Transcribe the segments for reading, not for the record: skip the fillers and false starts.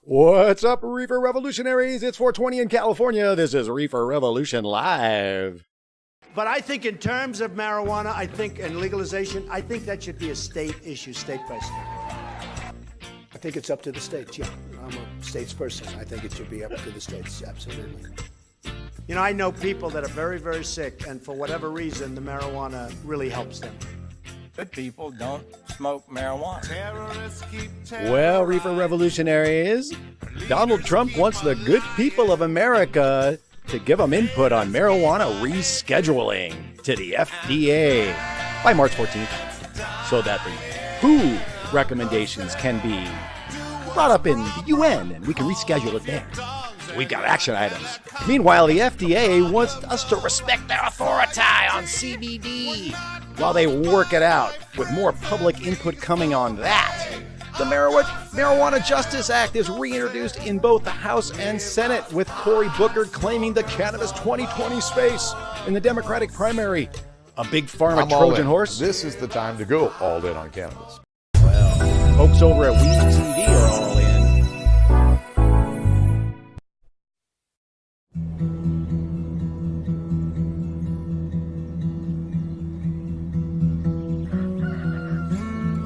What's up, Reefer Revolutionaries? It's 420 in California. This is Reefer Revolution Live. But I think in terms of marijuana, and legalization, I think that should be a state issue, state by state. I think it's up to the states, yeah. I'm a states person. I think it should be up to the states, absolutely. You know, I know people that are very, very sick, and for whatever reason, the marijuana really helps them. Good people don't smoke marijuana. Well, Reefer Revolutionaries, Donald Trump wants the good people of America to give them input on marijuana rescheduling to the FDA by March 14th so that the WHO recommendations can be brought up in the UN and we can reschedule it there. We've got action items. Meanwhile, the FDA wants us to respect their authority on CBD while they work it out, with more public input coming on that. The Marijuana Justice Act is reintroduced in both the House and Senate, with Cory Booker claiming the Cannabis 2020 space in the Democratic primary. A big pharma Trojan horse? This is the time to go all in on cannabis. Well, folks over at Weed TV are all in.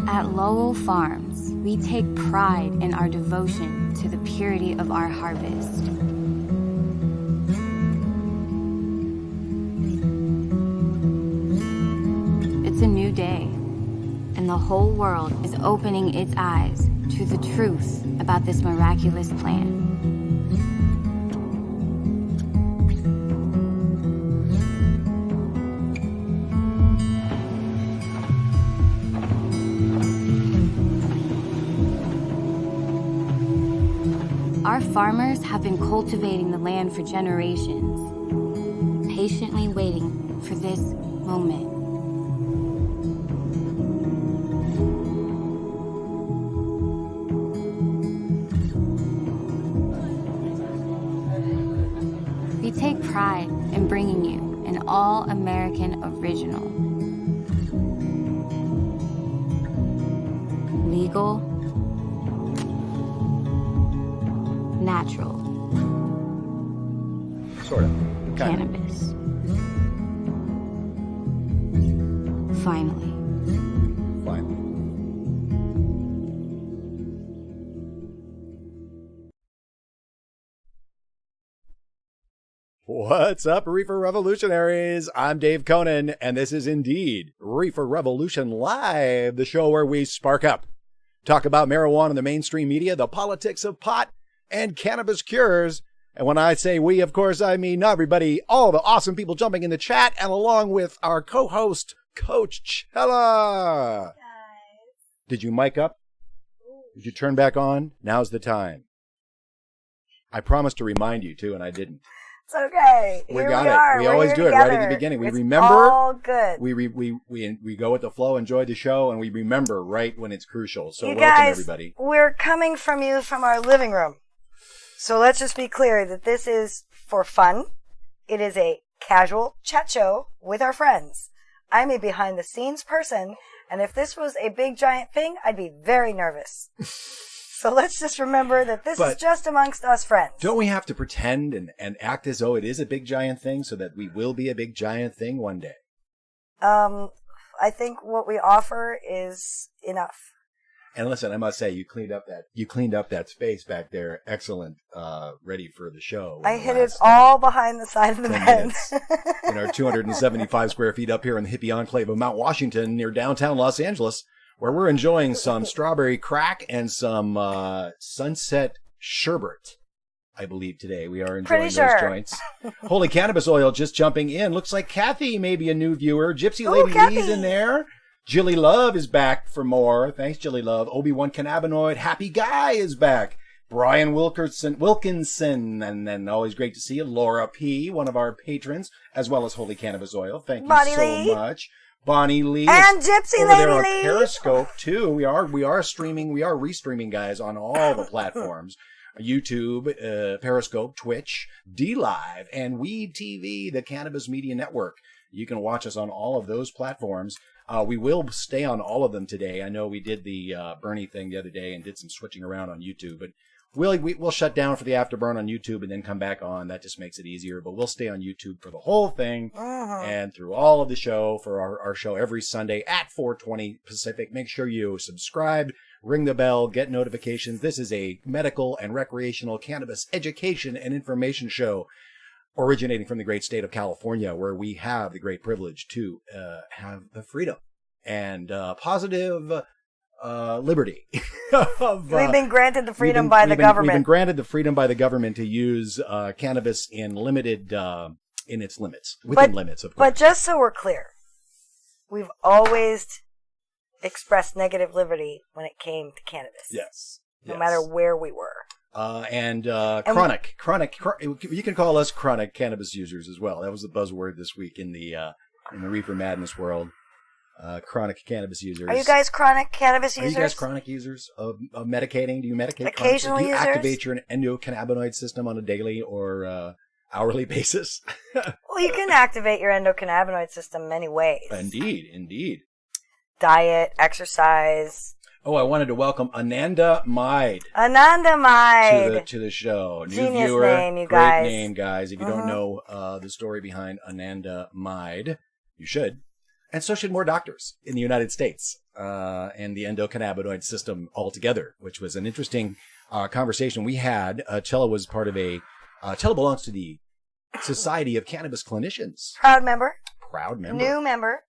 At Lowell Farms, we take pride in our devotion to the purity of our harvest. It's a new day, and the whole world is opening its eyes to the truth about this miraculous plant. Our farmers have been cultivating the land for generations, patiently waiting for this moment. We take pride in bringing you an all-American original. Legal, natural. Sort of. Cannabis. Finally. What's up, Reefer Revolutionaries? I'm Dave Conan, and this is indeed Reefer Revolution Live, the show where we spark up, talk about marijuana in the mainstream media, the politics of pot, and cannabis cures. And when I say we, of course, I mean everybody, all the awesome people jumping in the chat, and along with our co-host, Coach Chela. Did you mic up? Did you turn back on? Now's the time. I promised to remind you, too, and I didn't. It's okay. We got it. We always do it right at the beginning. We remember. All good. We go with the flow, enjoy the show, and we remember right when it's crucial. So you welcome, guys, everybody. We're coming from you from our living room. So let's just be clear that this is for fun. It is a casual chat show with our friends. I'm a behind-the-scenes person, and if this was a big, giant thing, I'd be very nervous. So let's just remember that this is just amongst us friends. Don't we have to pretend and act as though it is a big, giant thing so that we will be a big, giant thing one day? I think what we offer is enough. And listen, I must say, you cleaned up that space back there. Excellent, ready for the show. I hid it all behind the side of the bed. In our 275 square feet up here in the hippie enclave of Mount Washington near downtown Los Angeles, where we're enjoying some strawberry crack and some sunset sherbet. I believe today we are enjoying those joints. Holy cannabis oil just jumping in. Looks like Kathy may be a new viewer. Gypsy Lady Lee's in there. Jilly Love is back for more. Thanks, Jilly Love. Obi-Wan Cannabinoid. Happy Guy is back. Brian Wilkinson, and then always great to see you. Laura P., one of our patrons, as well as Holy Cannabis Oil. Thank you so much. Bonnie Lee. And Gypsy over Lady there on Lee. Periscope, too. We are restreaming, guys, on all the platforms. YouTube, Periscope, Twitch, DLive, and Weed TV, the Cannabis Media Network. You can watch us on all of those platforms. We will stay on all of them today. I know we did the Bernie thing the other day and did some switching around on YouTube, but We'll shut down for the afterburn on YouTube and then come back on. That just makes it easier. But we'll stay on YouTube for the whole thing and through all of the show for our show every Sunday at 4:20 Pacific. Make sure you subscribe, ring the bell, get notifications. This is a medical and recreational cannabis education and information show originating from the great state of California, where we have the great privilege to have the freedom and positive liberty. We've been granted the freedom by the government. We've been granted the freedom by the government to use cannabis in limited, in its limits, within limits, of course. But just so we're clear, we've always expressed negative liberty when it came to cannabis. Yes. No matter where we were. Chronic, you can call us chronic cannabis users as well. That was the buzzword this week in the Reefer Madness world. Chronic cannabis users. Are you guys chronic cannabis users? Are you guys chronic users of medicating? Do you medicate? Occasional Do you users? activate your endocannabinoid system on a daily or hourly basis? Well, you can activate your endocannabinoid system many ways. Indeed. Diet, exercise. Oh, I wanted to welcome Ananda Maid. To the show. New Genius viewer. name, you Great guys. name, guys. If you don't know the story behind Ananda Maid, you should. And so should more doctors in the United States and the endocannabinoid system altogether, which was an interesting conversation we had. Chela was part of Chela belongs to the Society of Cannabis Clinicians. Proud member. New member.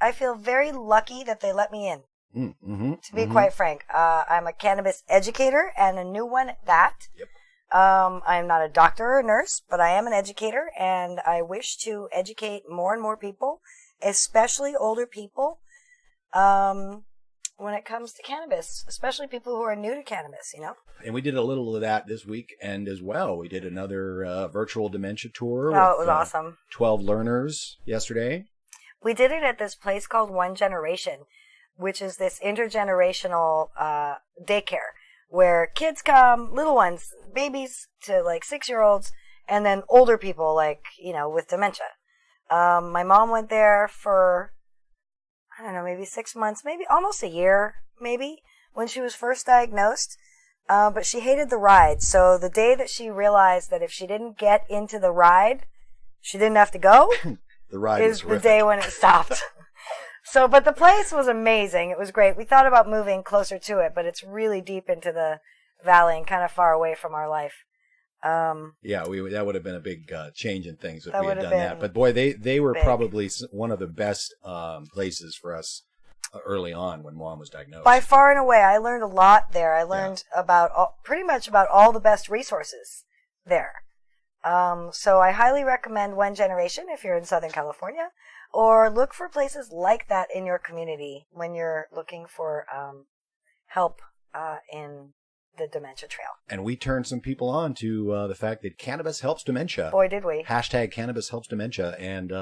I feel very lucky that they let me in. To be quite frank, I'm a cannabis educator and a new one at that. Yep. I'm not a doctor or a nurse, but I am an educator, and I wish to educate more and more people, especially older people, when it comes to cannabis, especially people who are new to cannabis, you know? And we did a little of that this week, and as well, we did another virtual dementia tour. Oh, it was awesome. 12 learners yesterday. We did it at this place called One Generation, which is this intergenerational daycare where kids come, little ones, babies to like 6-year-olds, and then older people like, with dementia. My mom went there for, I don't know, maybe 6 months, maybe almost a year, maybe, when she was first diagnosed. But she hated the ride. So the day that she realized that if she didn't get into the ride, she didn't have to go, the ride is the day when it stopped. So, but the place was amazing. It was great. We thought about moving closer to it, but it's really deep into the valley and kind of far away from our life. Yeah, that would have been a big change in things if we had done that. But boy, they were probably one of the best places for us early on when Mom was diagnosed. By far and away, I learned a lot there. I learned pretty much about all the best resources there. So I highly recommend One Generation if you're in Southern California, or look for places like that in your community when you're looking for help in the dementia trail. And we turned some people on to the fact that cannabis helps dementia. Boy, did we. # cannabis helps dementia. And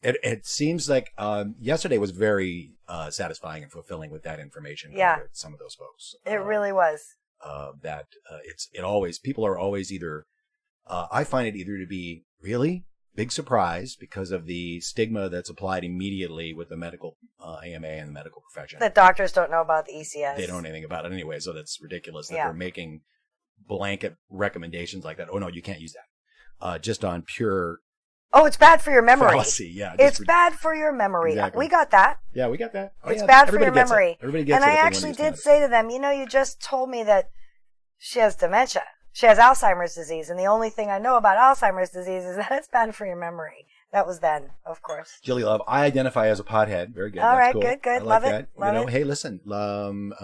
it seems like yesterday was very satisfying and fulfilling with that information. Yeah. Some of those folks. It really was. People are always either, I find it either to be really big surprise because of the stigma that's applied immediately with the medical AMA and the medical profession. That doctors don't know about the ECS. They don't know anything about it anyway, so that's ridiculous that they're making blanket recommendations like that. Oh, no, you can't use that. Just on pure... Oh, it's bad for your memory. Fallacy, yeah. It's bad for your memory. Exactly. We got that. Yeah, we got that. Oh, it's bad for your memory. Everybody gets it. And I actually did say to them, you just told me that she has dementia. She has Alzheimer's disease, and the only thing I know about Alzheimer's disease is that it's bad for your memory. That was then, of course. Jilly Love, I identify as a pothead. Very good. All That's right, cool. good. I Love like it. that. Love it. Hey, listen,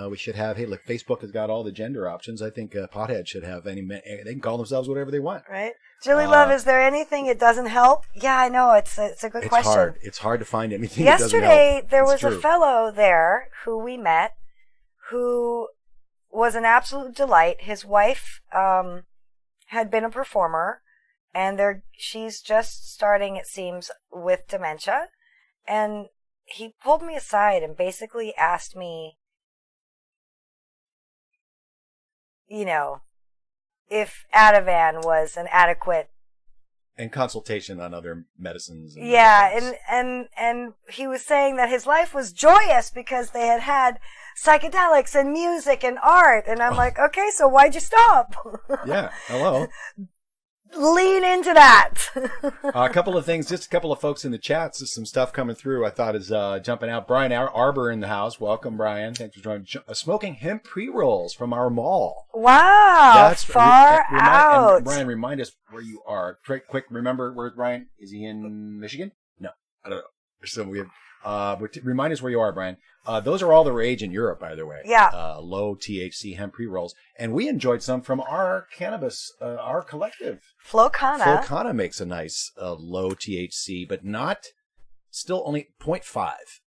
we should have, look, Facebook has got all the gender options. I think pothead should have they can call themselves whatever they want. Right. Jilly Love, is there anything it doesn't help? Yeah, I know. It's a good question. It's hard to find anything that doesn't help. Yesterday, there was a fellow there who we met who was an absolute delight. His wife had been a performer, and she's just starting, it seems, with dementia. And he pulled me aside and basically asked me, if Ativan was an adequate And consultation on other medicines. And yeah, and he was saying that his life was joyous because they had psychedelics and music and art. And I'm like, okay, so why'd you stop? Yeah, hello. Lean into that. A couple of things, just a couple of folks in the chats, just some stuff coming through I thought is jumping out. Brian Arbor in the house. Welcome, Brian. Thanks for joining. Smoking hemp pre-rolls from our mall. Wow, that's far out. And Brian, remind us where you are. Quick, remember where Brian? Is he in Michigan? No, I don't know. There's some weird. Remind us where you are, Brian. Those are all the rage in Europe, by the way. Yeah. Low THC hemp pre-rolls. And we enjoyed some from our cannabis, our collective. Flocana makes a nice low THC, but still only 0.5.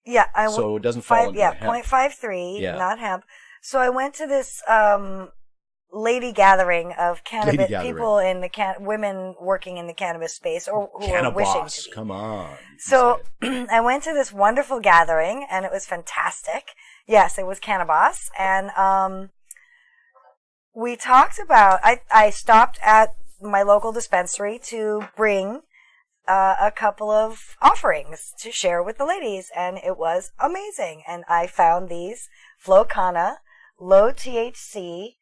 Yeah. So it doesn't fall into hemp. 0.53, not hemp. So I went to this lady gathering of cannabis people in the women working in the cannabis space or who are wishing to be. Come on. So I went to this wonderful gathering and it was fantastic. Yes, it was Cannabis. And we talked about, I stopped at my local dispensary to bring a couple of offerings to share with the ladies, and it was amazing. And I found these Flocana low THC,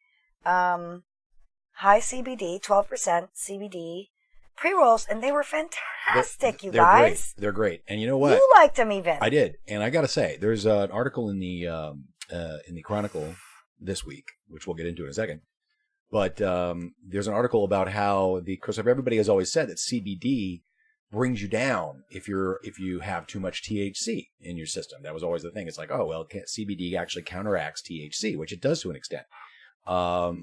high CBD, 12% CBD pre-rolls, and they were fantastic, you guys. They're great. And you know what? You liked them even. I did. And I got to say, there's an article in the Chronicle this week, which we'll get into in a second. But there's an article about how because everybody has always said that CBD brings you down if you have too much THC in your system. That was always the thing. It's like, oh, well, CBD actually counteracts THC, which it does to an extent. But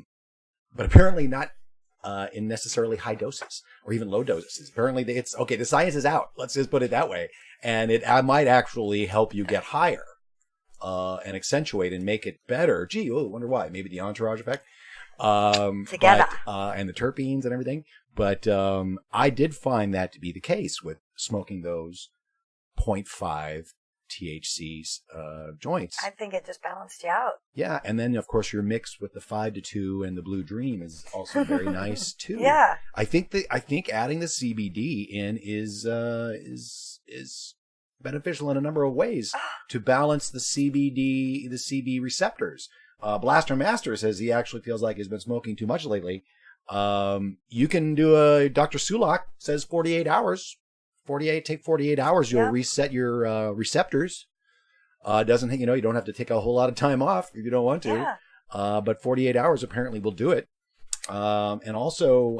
apparently not in necessarily high doses or even low doses. Apparently it's okay. The science is out. Let's just put it that way. And it might actually help you get higher and accentuate and make it better. Gee, I wonder why. Maybe the entourage effect. Together. And the terpenes and everything. But I did find that to be the case with smoking those 0.5 THC joints. I think it just balanced you out. Yeah, and then of course your mix with the 5-2 and the Blue Dream is also very nice too. Yeah, I think adding the CBD in is beneficial in a number of ways to balance the CB receptors. Blaster Master says he actually feels like he's been smoking too much lately. You can do Dr. Sulak says 48 hours. Take 48 hours. You'll reset your receptors. You don't have to take a whole lot of time off if you don't want to. Yeah. But 48 hours apparently will do it. And also,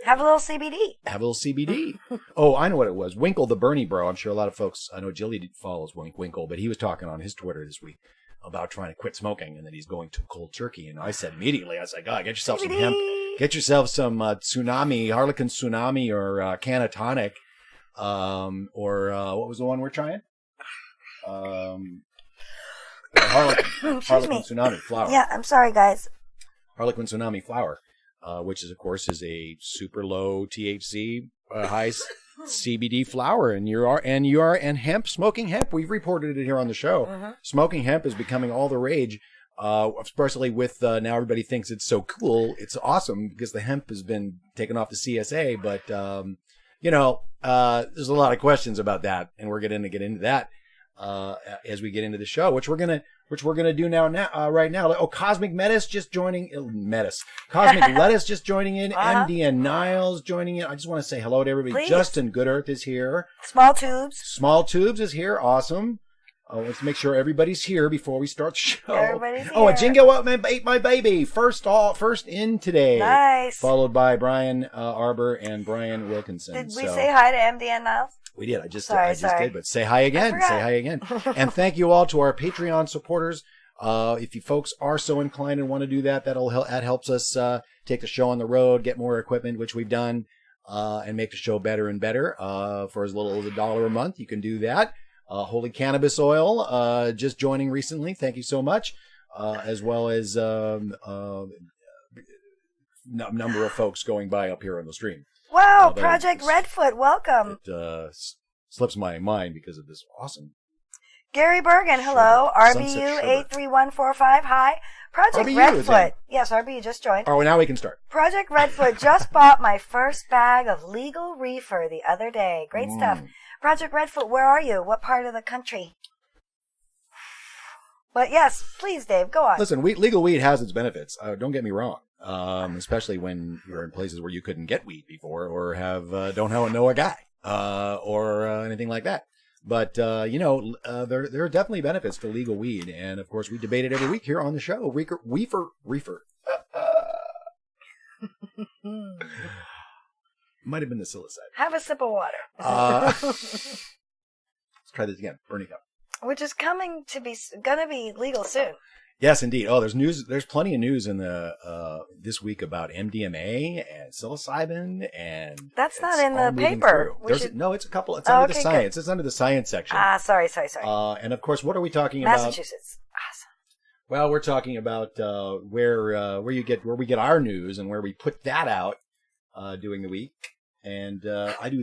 have a little CBD. Oh, I know what it was. Winkle the Bernie Bro. I'm sure a lot of folks, I know Jilly follows Winkle, but he was talking on his Twitter this week about trying to quit smoking and that he's going to cold turkey. And I said immediately, I was like, get yourself some hemp. Get yourself some Harlequin Tsunami or Canatonic. Or what was the one we're trying? Harlequin Tsunami flower. Yeah, I'm sorry, guys. Harlequin Tsunami flower, which is, of course, is a super low THC, high CBD flower, and hemp, smoking hemp. We've reported it here on the show. Mm-hmm. Smoking hemp is becoming all the rage, especially with now everybody thinks it's so cool. It's awesome because the hemp has been taken off the CSA, but there's a lot of questions about that, and we're going to get into that as we get into the show, which we're gonna do right now. Oh, Cosmic Metis just joining. Cosmic Lettuce just joining in. MD and Niles joining in. I just want to say hello to everybody. Please. Justin Good Earth is here. Small Tubes is here. Awesome. Let's make sure everybody's here before we start the show. Everybody's here. A Jingo ate my baby. First in today. Nice. Followed by Brian Arbor and Brian Wilkinson. Did we say hi to MD and Niles? We did. I just did, but say hi again. And thank you all to our Patreon supporters. If you folks are so inclined and want to do that, that helps us take the show on the road, get more equipment, which we've done, and make the show better and better. For as little as $1 a month, you can do that. Holy Cannabis Oil, just joining recently. Thank you so much. As well as number of folks going by up here on the stream. Wow, Project Redfoot, welcome. It slips my mind because of this awesome Gary Bergen, hello. RBU83145, hi. Project RBU, Redfoot. Yes, RBU just joined. Oh, now we can start. Project Redfoot just bought my first bag of legal reefer the other day. Great stuff. Project Redfoot, where are you? What part of the country? But yes, please, Dave, go on. Listen, legal weed has its benefits. Don't get me wrong. Especially when you're in places where you couldn't get weed before, or don't know a guy, or anything like that. But there are definitely benefits to legal weed, and of course we debate it every week here on the show. Reefer. Might have been the psilocybin. Have a sip of water. Let's try this again. Bernie cup. Which is gonna be legal soon. Yes, indeed. Oh, there's news. There's plenty of news in the this week about MDMA and psilocybin, and that's not in the paper. No, it's a couple. It's under the science. Good. It's under the science section. Sorry. And of course, what are we talking about? Massachusetts. Awesome. Well, we're talking about where we get our news and where we put that out during the week. And I do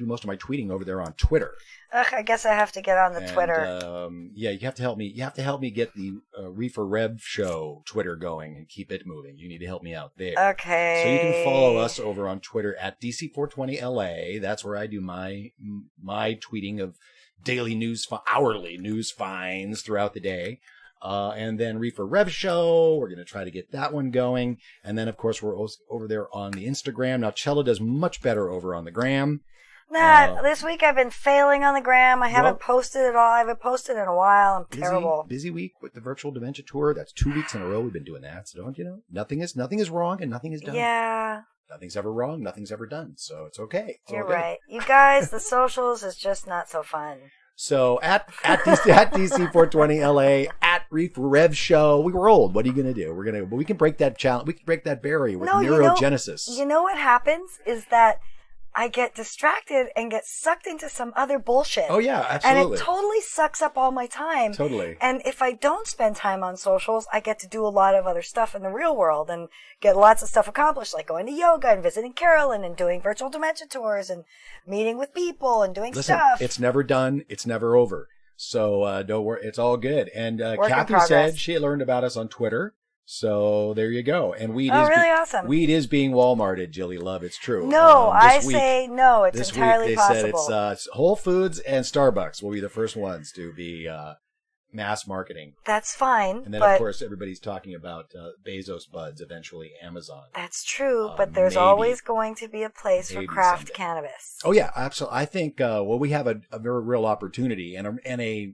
most of my tweeting over there on Twitter. I guess I have to get on the Twitter. Yeah, you have to help me. You have to help me get the Reefer Rev Show Twitter going and keep it moving. You need to help me out there. Okay. So you can follow us over on Twitter at DC420LA. That's where I do my tweeting of daily news, hourly news finds throughout the day. And then Reefer Rev Show, we're going to try to get that one going. And then, of course, we're over there on the Instagram. Now, Chela does much better over on the gram. This week I've been failing on the gram. I haven't posted at all. I haven't posted in a while. I'm terrible. Busy week with the virtual dementia tour. That's 2 weeks in a row we've been doing that. So don't, nothing is wrong and nothing is done. Yeah. Nothing's ever wrong. Nothing's ever done. So it's okay. You're right. You guys, the socials is just not so fun. So at DC420LA, at Reefer Rev Show, we were old. What are you going to do? We can break that challenge. We can break that barrier with neurogenesis. You know what happens is that I get distracted and get sucked into some other bullshit. Oh, yeah, absolutely. And it totally sucks up all my time. Totally. And if I don't spend time on socials, I get to do a lot of other stuff in the real world and get lots of stuff accomplished, like going to yoga and visiting Carolyn and doing virtual dementia tours and meeting with people and doing stuff. It's never done. It's never over. So don't worry. It's all good. And Kathy said she learned about us on Twitter. So there you go. And weed awesome. Weed is being Walmarted, Jilly Love. It's true. No, say no. It's entirely possible. This week they said it's Whole Foods and Starbucks will be the first ones to be mass marketing. That's fine. And then, of course, everybody's talking about Bezos buds, eventually Amazon. That's true, but there's always going to be a place for craft cannabis. Oh, yeah, absolutely. I think, we have a very real opportunity and a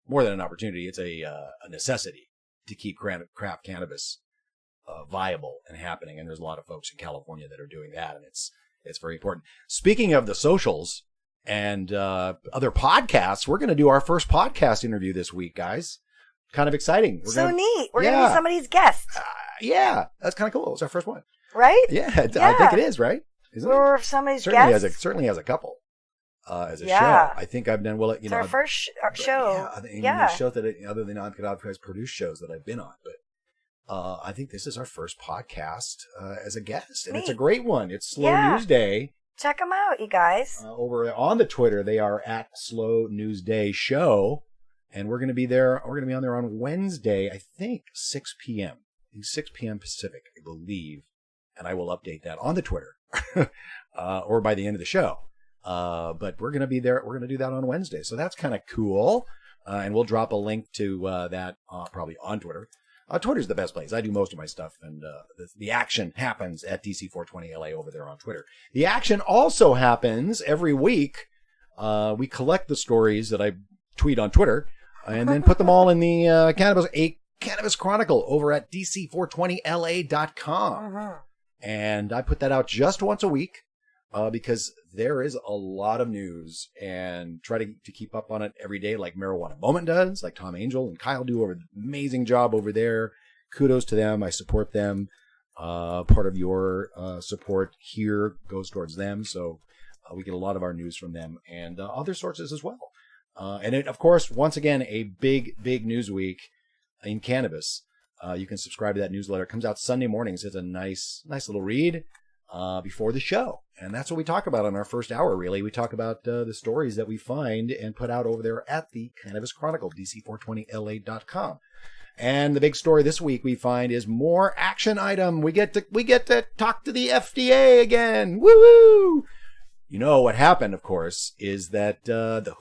more than an opportunity. It's a necessity to keep craft cannabis viable and happening. And there's a lot of folks in California that are doing that, and it's very important. Speaking of the socials and other podcasts, we're going to do our first podcast interview this week, guys. Kind of exciting. Neat. We're going to be somebody's guest. Yeah, that's kind of cool. It's our first one. Right? Yeah, I think it is, right? Isn't we're somebody's guest. Certainly has a couple. As a show, I think I've done it's our first show. Show that other than I've produced shows that I've been on, but I think this is our first podcast as a guest, and it's a great one. It's Slow News Day. Check them out, you guys. Over on the Twitter, they are at Slow News Day Show, and we're going to be there. We're going to be on there on Wednesday, I think 6 p.m. 6 p.m. Pacific, I believe, and I will update that on the Twitter or by the end of the show. But we're going to be there. We're going to do that on Wednesday. So that's kind of cool. And we'll drop a link to that probably on Twitter. Twitter's the best place. I do most of my stuff. And the action happens at DC420LA over there on Twitter. The action also happens every week. We collect the stories that I tweet on Twitter and then put them all in the Cannabis Chronicle over at DC420LA.com. And I put that out just once a week. Because there is a lot of news, and try to keep up on it every day, like Marijuana Moment does, like Tom Angel and Kyle do an amazing job over there. Kudos to them. I support them. Part of your support here goes towards them, so we get a lot of our news from them and other sources as well. And it, of course, once again, a big news week in cannabis. You can subscribe to that newsletter. It comes out Sunday mornings. It's a nice little read before the show. And that's what we talk about in our first hour, really. We talk about the stories that we find and put out over there at the Cannabis Chronicle, DC420LA.com. And the big story this week we find is more action item. We get to talk to the FDA again. Woo-woo! You know what happened, of course, is that the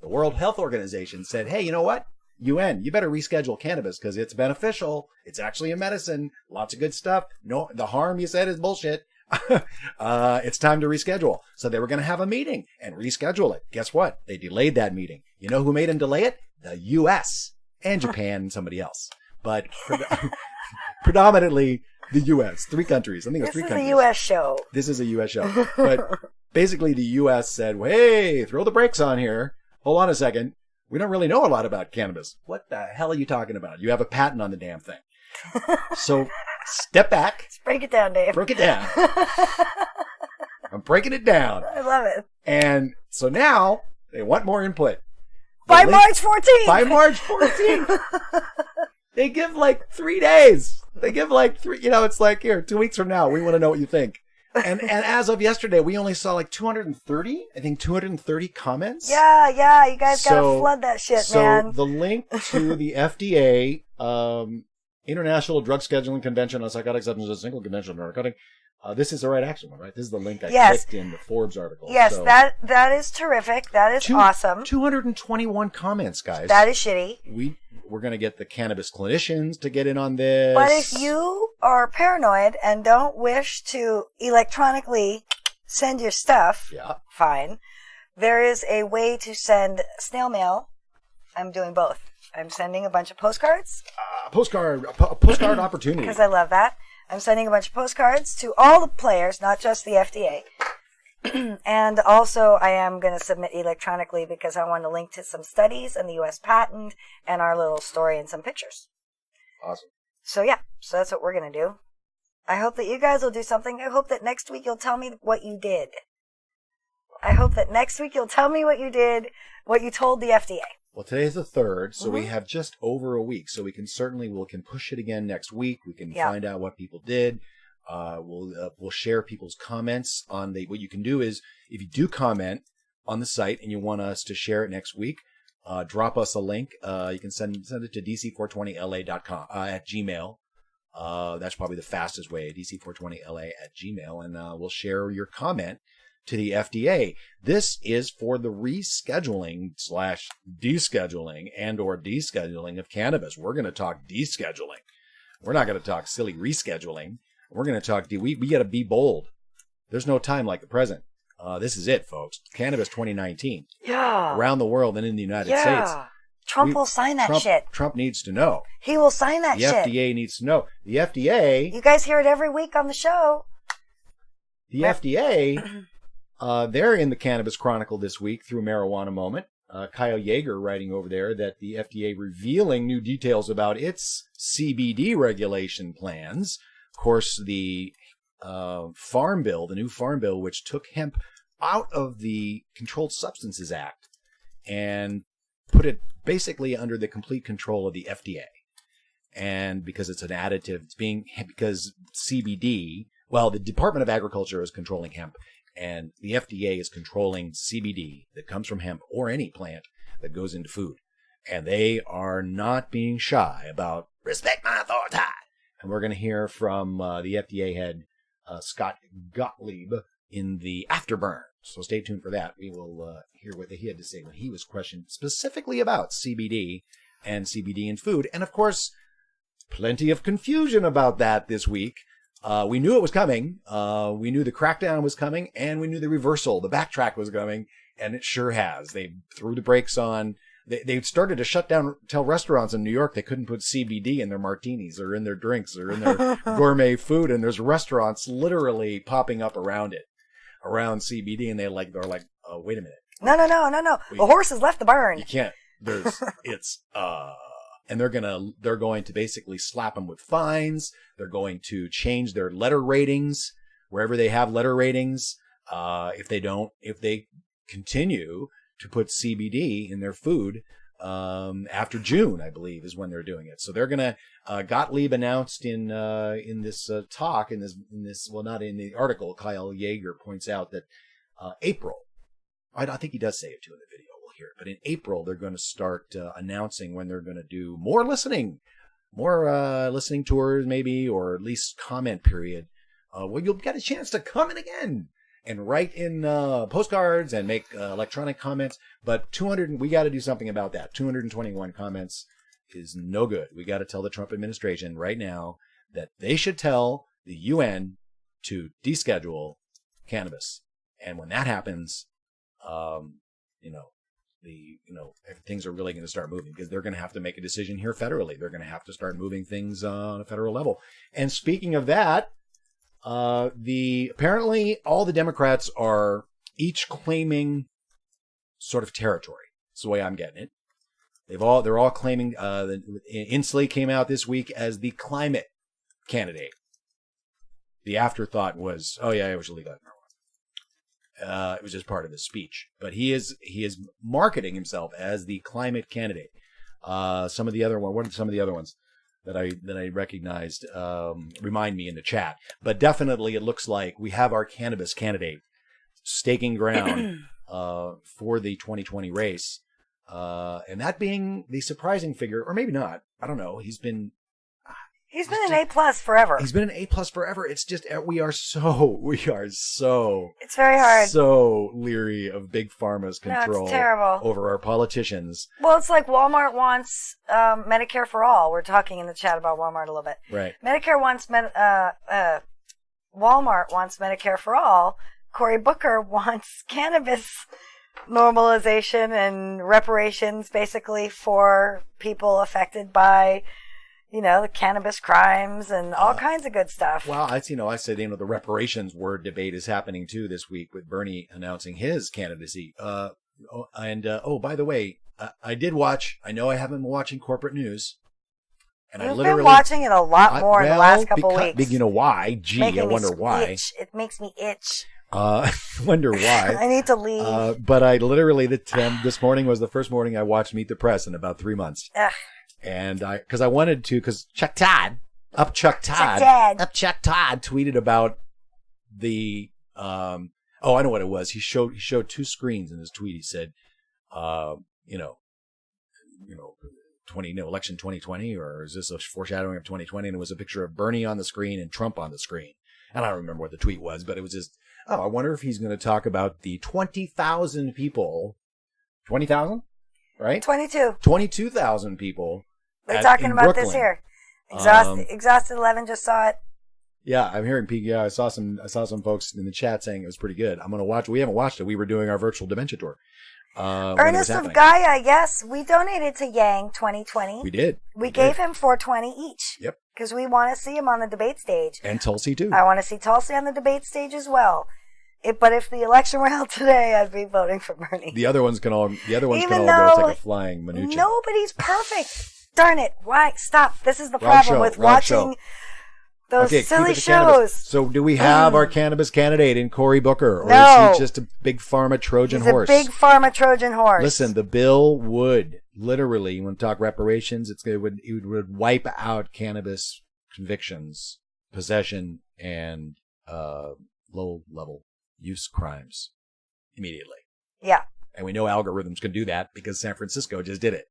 World Health Organization said, hey, you know what? UN, you better reschedule cannabis because it's beneficial. It's actually a medicine. Lots of good stuff. No, the harm you said is bullshit. It's time to reschedule. So they were going to have a meeting and reschedule it. Guess what? They delayed that meeting. You know who made them delay it? The U.S. and Japan and somebody else. But predominantly the U.S. 3 countries. I think it's 3 countries. This is a U.S. show. This is a U.S. show. But basically the U.S. said, hey, throw the brakes on here. Hold on a second. We don't really know a lot about cannabis. What the hell are you talking about? You have a patent on the damn thing. So step back. Let's break it down, Dave. Break it down. I'm breaking it down. I love it. And so now they want more input. By March 14th. By March 14th. They give like 3 days. They give like 3, it's like, here, 2 weeks from now, we want to know what you think. And as of yesterday, we only saw like 230 comments. Yeah, you guys gotta flood that shit, man. So the link to the FDA International Drug Scheduling Convention on Psychotic Substances, Single Convention on Narcotic. This is the right action one, right? This is the link I clicked in the Forbes article. Yes, so that is terrific. That is awesome. 221 comments, guys. That is shitty. We're going to get the cannabis clinicians to get in on this. But if you are paranoid and don't wish to electronically send your stuff, fine. There is a way to send snail mail. I'm doing both. I'm sending a bunch of postcards. Postcard opportunity. Because I love that. I'm sending a bunch of postcards to all the players, not just the FDA. And also, I am going to submit electronically because I want to link to some studies and the U.S. patent and our little story and some pictures. Awesome. So that's what we're going to do. I hope that you guys will do something. I hope that next week you'll tell me what you did. I hope that next week you'll tell me what you did, what you told the FDA. Well, today's the 3rd, so we have just over a week. So we can push it again next week. We can find out what people did. We'll share people's comments on what you can do is if you do comment on the site and you want us to share it next week, drop us a link. You can send it to dc420la.com at Gmail. That's probably the fastest way, dc420la at Gmail, and we'll share your comment to the FDA. This is for the rescheduling / descheduling or descheduling of cannabis. We're going to talk descheduling. We're not going to talk silly rescheduling. We're going to talk, we got to be bold. There's no time like the present. This is it, folks. Cannabis 2019. Yeah. Around the world and in the United States. Trump will sign that shit. Trump needs to know. He will sign that shit. The FDA needs to know. The FDA... You guys hear it every week on the show. The FDA, they're in the Cannabis Chronicle this week through Marijuana Moment. Kyle Yeager writing over there that the FDA revealing new details about its CBD regulation plans. Of course, the Farm Bill, the new Farm Bill, which took hemp out of the Controlled Substances Act and put it basically under the complete control of the FDA. And because it's an additive, because CBD, the Department of Agriculture is controlling hemp, and the FDA is controlling CBD that comes from hemp or any plant that goes into food. And they are not being shy about respect my authority. And we're going to hear from the FDA head, Scott Gottlieb, in the Afterburn. So stay tuned for that. We will hear what he had to say when he was questioned specifically about CBD and CBD in food. And, of course, plenty of confusion about that this week. We knew it was coming. We knew the crackdown was coming, and we knew the reversal, the backtrack was coming, and it sure has. They threw the brakes on. They started to shut down, tell restaurants in New York they couldn't put CBD in their martinis or in their drinks or in their gourmet food. And there's restaurants literally popping up around CBD. And they're like, oh, wait a minute. No. The horse has left the barn. You can't. And they're going to basically slap them with fines. They're going to change their letter ratings wherever they have letter ratings. If they continue to put CBD in their food, after June, I believe, is when they're doing it. So they're gonna. Gottlieb announced in this talk in this well, not in the article. Kyle Yeager points out that April. I think he does say it too in the video. We'll hear it. But in April, they're going to start announcing when they're going to do more listening tours, maybe, or at least comment period. Where you'll get a chance to come in again and write in postcards and make electronic comments. But we got to do something about that. 221 comments is no good. We got to tell the Trump administration right now that they should tell the UN to deschedule cannabis. And when that happens, things are really going to start moving, because they're going to have to make a decision here federally. They're going to have to start moving things on a federal level. And speaking of that, apparently all the Democrats are each claiming sort of territory. That's the way I'm getting it. They're all claiming. Inslee came out this week as the climate candidate. The afterthought was, oh yeah, it was illegal marijuana. It was just part of his speech, but he is marketing himself as the climate candidate. What are some of the other ones that I recognized? Remind me in the chat. But definitely, it looks like we have our cannabis candidate staking ground for the 2020 race, and that being the surprising figure, or maybe not. I don't know. He's been an A+ forever. He's been an A+ forever. It's just we are so it's very hard. So leery of big pharma's control over our politicians. Well, it's like Walmart wants Medicare for all. We're talking in the chat about Walmart a little bit. Right. Walmart wants Medicare for all. Cory Booker wants cannabis normalization and reparations, basically, for people affected by the cannabis crimes and all kinds of good stuff. Well, I say the reparations word debate is happening too this week, with Bernie announcing his candidacy. By the way, I did watch. I know I haven't been watching corporate news, and You've been watching it a lot more in the last couple weeks. You know why? Gee, I wonder why. It makes me itch. Wonder why. I need to leave. But I literally this morning was the first morning I watched Meet the Press in about 3 months. Ugh. And because Chuck Todd tweeted about the, I know what it was. He showed two screens in his tweet. He said, election 2020, or is this a foreshadowing of 2020? And it was a picture of Bernie on the screen and Trump on the screen. And I don't remember what the tweet was, but it was just, I wonder if he's going to talk about the 20,000 people, 20,000, right? 22,000 people. We're talking about Brooklyn. this here. Exhausted 11 just saw it. Yeah, I'm hearing people. Yeah, I saw some folks in the chat saying it was pretty good. I'm going to watch it. We haven't watched it. We were doing our virtual dementia tour. Ernest of Gaia, yes, we donated to Yang 2020. We did. We gave him $420 each. Yep. Because we want to see him on the debate stage. And Tulsi too. I want to see Tulsi on the debate stage as well. But if the election were held today, I'd be voting for Bernie. The other ones can all go take a flying Mnuchin. Nobody's perfect. Darn it. Why? Stop. This is the problem with watching those silly shows. Cannabis. So do we have our cannabis candidate in Cory Booker? Or No. is he just a big pharma Trojan horse? He's a big pharma Trojan horse. Listen, the bill would literally, when we talk reparations, it would wipe out cannabis convictions, possession, and low-level use crimes immediately. Yeah. And we know algorithms can do that because San Francisco just did it.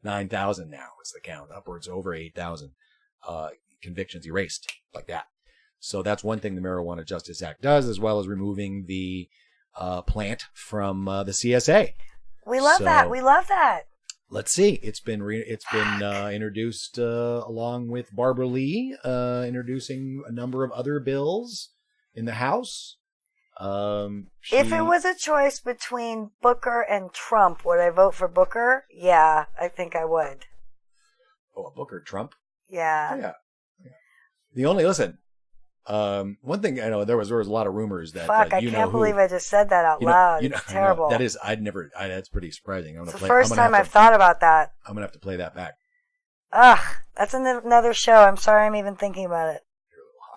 9,000 now is the count, upwards over 8,000 convictions erased like that. So that's one thing the Marijuana Justice Act does, as well as removing the plant from the CSA. We love that. We love that. Let's see. It's been introduced along with Barbara Lee, introducing a number of other bills in the House. If it was a choice between Booker and Trump, would I vote for Booker? Yeah, I think I would. Oh, Booker, Trump? Yeah. Oh, yeah. One thing I know, there was a lot of rumors that I can't believe I just said that out loud. It's terrible. That is, that's pretty surprising. It's the first time I've thought about that. I'm gonna have to play that back. Ugh, that's another show. I'm sorry I'm even thinking about it.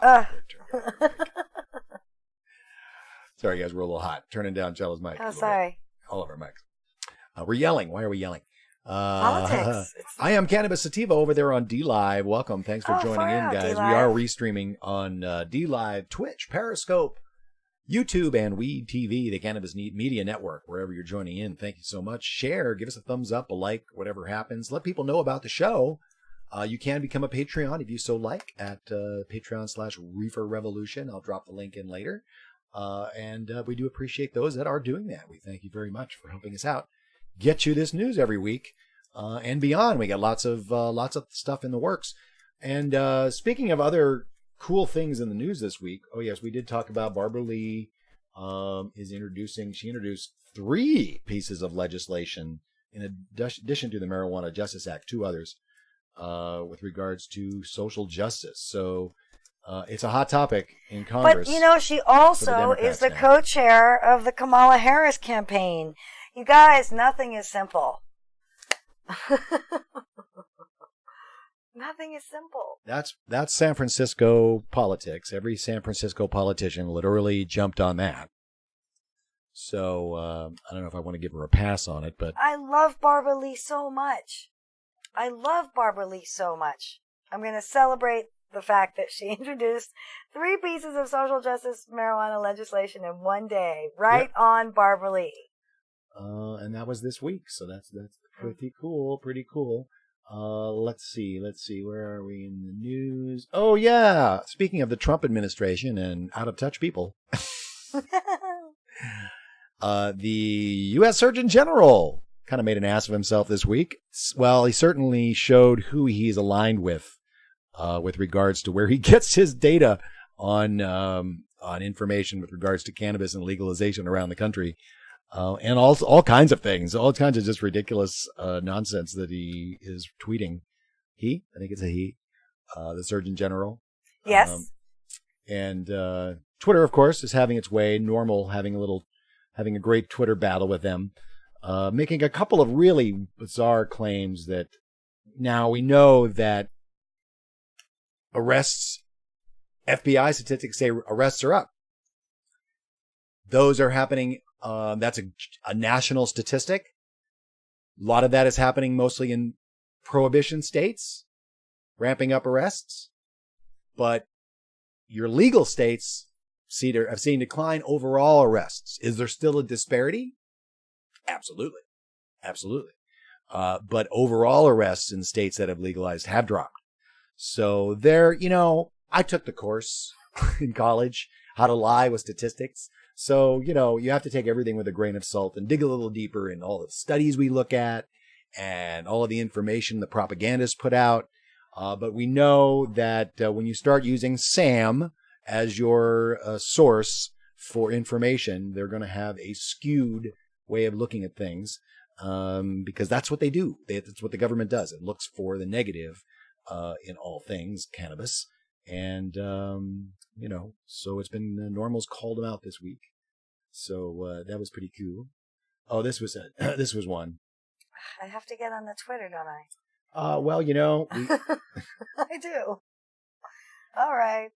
Ugh. Sorry, guys, we're a little hot. Turning down Chela's mic. Oh, sorry. All of our mics. We're yelling. Why are we yelling? Politics. I am Cannabis Sativa over there on D-Live. Welcome. Thanks for joining in, guys. D-Live. We are restreaming on D-Live, Twitch, Periscope, YouTube, and Weed TV, the Cannabis Media Network, wherever you're joining in. Thank you so much. Share, give us a thumbs up, a like, whatever happens. Let people know about the show. You can become a Patreon if you so like at Patreon/Reefer Revolution. I'll drop the link in later. And we do appreciate those that are doing that. We thank you very much for helping us out. Get you this news every week and beyond. We got lots of stuff in the works. And speaking of other cool things in the news this week, oh yes, we did talk about Barbara Lee she introduced 3 pieces of legislation in addition to the Marijuana Justice Act, 2 others with regards to social justice. So it's a hot topic in Congress. But she also is the co-chair of the Kamala Harris campaign. You guys, nothing is simple. Nothing is simple. That's San Francisco politics. Every San Francisco politician literally jumped on that. So I don't know if I want to give her a pass on it, but I love Barbara Lee so much. I'm going to celebrate the fact that she introduced 3 pieces of social justice marijuana legislation in one day, on Barbara Lee. And that was this week, so that's pretty cool. Let's see, where are we in the news? Oh yeah, speaking of the Trump administration and out of touch people, the U.S. Surgeon General kind of made an ass of himself this week. Well, he certainly showed who he's aligned with regards to where he gets his data on information with regards to cannabis and legalization around the country. And all kinds of things, all kinds of just ridiculous nonsense that he is tweeting. I think it's a he, the Surgeon General. Yes. And Twitter, of course, is having its way. Normal having a great Twitter battle with them, making a couple of really bizarre claims that now we know that arrests, FBI statistics say arrests are up. Those are happening. That's a national statistic. A lot of that is happening mostly in prohibition states, ramping up arrests. But your legal states have seen decline overall arrests. Is there still a disparity? Absolutely. But overall arrests in states that have legalized have dropped. So I took the course in college, how to lie with statistics. So, you have to take everything with a grain of salt and dig a little deeper in all the studies we look at and all of the information the propagandists put out. But we know that when you start using SAM as your source for information, they're going to have a skewed way of looking at things because that's what they do. That's what the government does. It looks for the negative in all things cannabis. And, so it's been, Normal's called him out this week. So, that was pretty cool. Oh, this was one. I have to get on the Twitter, don't I? Well, I do. All right.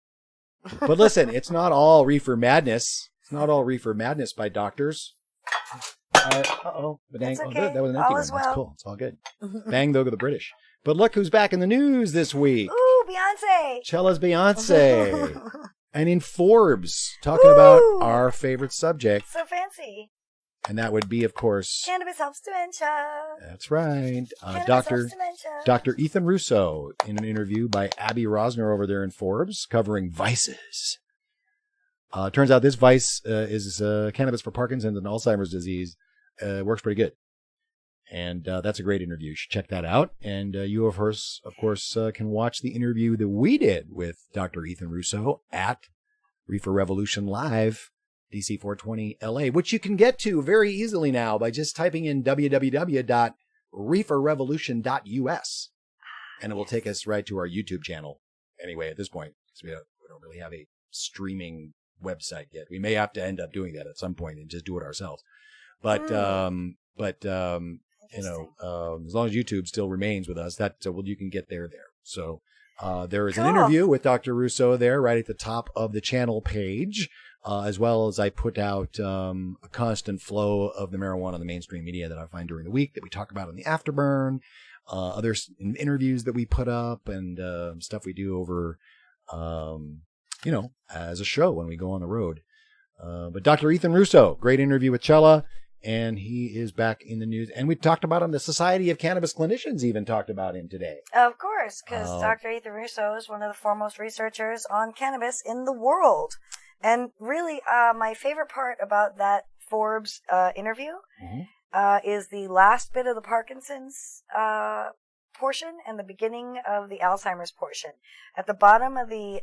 But listen, it's not all reefer madness. It's not all reefer madness by doctors. Uh-oh. But okay. Oh, good. That was an empty one. Well. That's cool. It's all good. Bang, though, to the British. But look who's back in the news this week. Ooh, Beyonce. Chela's Beyonce. And in Forbes, talking about our favorite subject. So fancy. And that would be, of course... Cannabis helps dementia. That's right. Helps dementia. Dr. Ethan Russo in an interview by Abby Rosner over there in Forbes covering vices. Turns out this vice is cannabis for Parkinson's and Alzheimer's disease. Works pretty good. And that's a great interview. You should check that out. And you, of course, can watch the interview that we did with Dr. Ethan Russo at Reefer Revolution Live, DC 420 LA, which you can get to very easily now by just typing in www.reeferrevolution.us. And it will take us right to our YouTube channel. Anyway, at this point, because we don't really have a streaming website yet. We may have to end up doing that at some point and just do it ourselves. But as long as YouTube still remains with us, you can get there. So there is an interview with Dr. Russo there right at the top of the channel page. as well as I put out a constant flow of the marijuana in the mainstream media that I find during the week that we talk about on the Afterburn, other interviews that we put up, and stuff we do over, as a show when we go on the road. But Dr. Ethan Russo, great interview with Chela, and he is back in the news. And we talked about him. The Society of Cannabis Clinicians even talked about him today. Of course, because Dr. Ethan Russo is one of the foremost researchers on cannabis in the world. And really, my favorite part about that Forbes interview is the last bit of the Parkinson's portion and the beginning of the Alzheimer's portion. At the bottom of the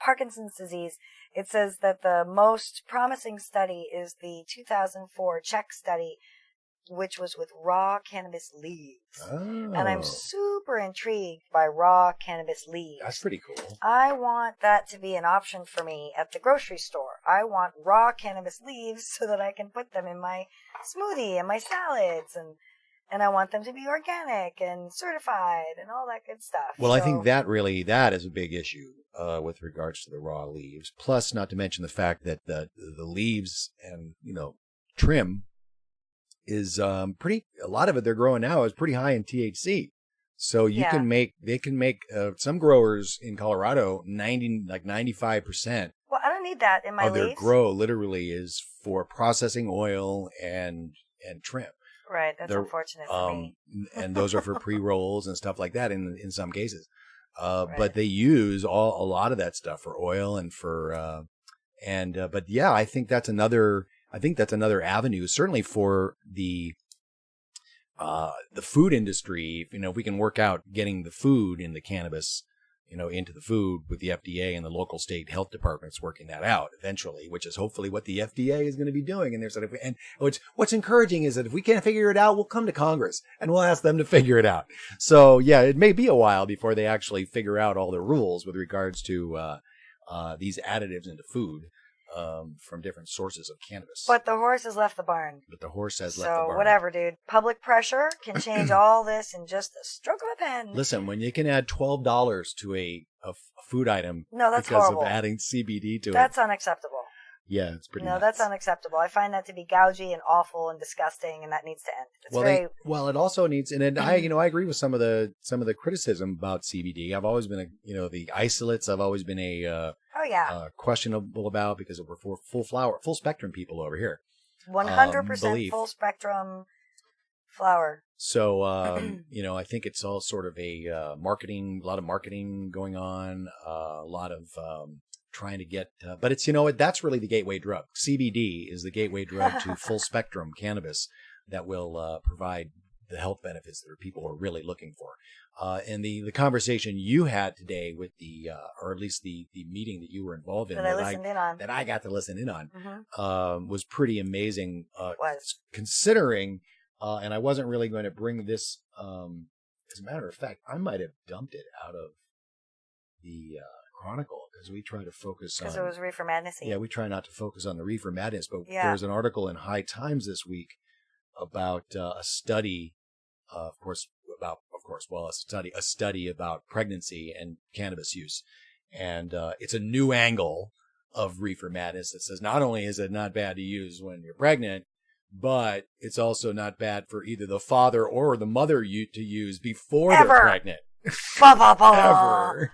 Parkinson's disease, it says that the most promising study is the 2004 Czech study, which was with raw cannabis leaves. Oh. And I'm super intrigued by raw cannabis leaves. That's pretty cool. I want that to be an option for me at the grocery store. I want raw cannabis leaves so that I can put them in my smoothie and my salads, and I want them to be organic and certified and all that good stuff. Well, I think that is a big issue with regards to the raw leaves. Plus, not to mention the fact that the leaves and, trim is a lot of it they're growing now is pretty high in THC. So they can make some growers in Colorado 95%. Well, I don't need that in my leaves. Their grow literally is for processing oil and trim. Right, that's unfortunate for me. And those are for pre-rolls and stuff like that in some cases. Right. But they use a lot of that stuff for oil and for but yeah, I think that's another avenue, certainly for the food industry. If we can work out getting the food in the cannabis, into the food with the FDA and the local state health departments working that out eventually, which is hopefully what the FDA is going to be doing. And what's encouraging is that if we can't figure it out, we'll come to Congress and we'll ask them to figure it out. So yeah, it may be a while before they actually figure out all the rules with regards to these additives into food from different sources of cannabis. But the horse has left the barn. So whatever, dude. Public pressure can change all this in just a stroke of a pen. Listen, when you can add $12 to a food item that's because horrible. of adding CBD to that's unacceptable. Yeah, it's pretty nuts. That's unacceptable. I find that to be gougy and awful and disgusting, and that needs to end. It also needs, and I agree with some of the criticism about CBD. I've always been the isolates. I've always been questionable about, because we're full spectrum people over here. 100% full spectrum flower. So I think it's all sort of a lot of marketing going on, a lot of trying to get, but it's, that's really the gateway drug. CBD is the gateway drug to full spectrum cannabis that will provide the health benefits that people are really looking for. And the conversation you had today with or at least the meeting that you were involved in, that I got to listen in on, was pretty amazing. Considering, and I wasn't really going to bring this, as a matter of fact, I might have dumped it out of the Chronicle, because we try to focus on... Because it was Reefer Madness. Yeah, we try not to focus on the Reefer Madness, but there was an article in High Times this week about a study, a study about pregnancy and cannabis use. And it's a new angle of Reefer Madness that says not only is it not bad to use when you're pregnant, but it's also not bad for either the father or the mother to use before they're pregnant. Ever.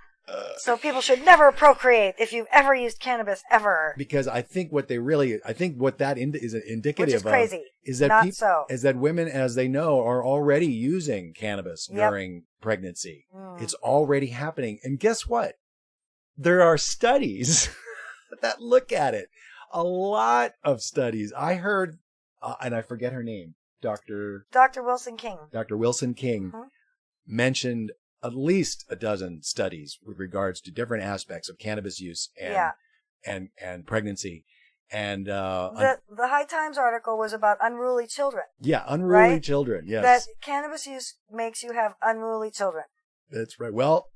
So people should never procreate if you've ever used cannabis ever. Because I think what that is indicative of crazy. Is that women, as they know, are already using cannabis during pregnancy. It's already happening. And guess what? There are studies that look at it. A lot of studies. I heard, and I forget her name, Dr. Wilson King. Dr. Wilson King mentioned at least a dozen studies with regards to different aspects of cannabis use and pregnancy. And the High Times article was about unruly children. Yeah, unruly children. Yes, that cannabis use makes you have unruly children. That's right. Well,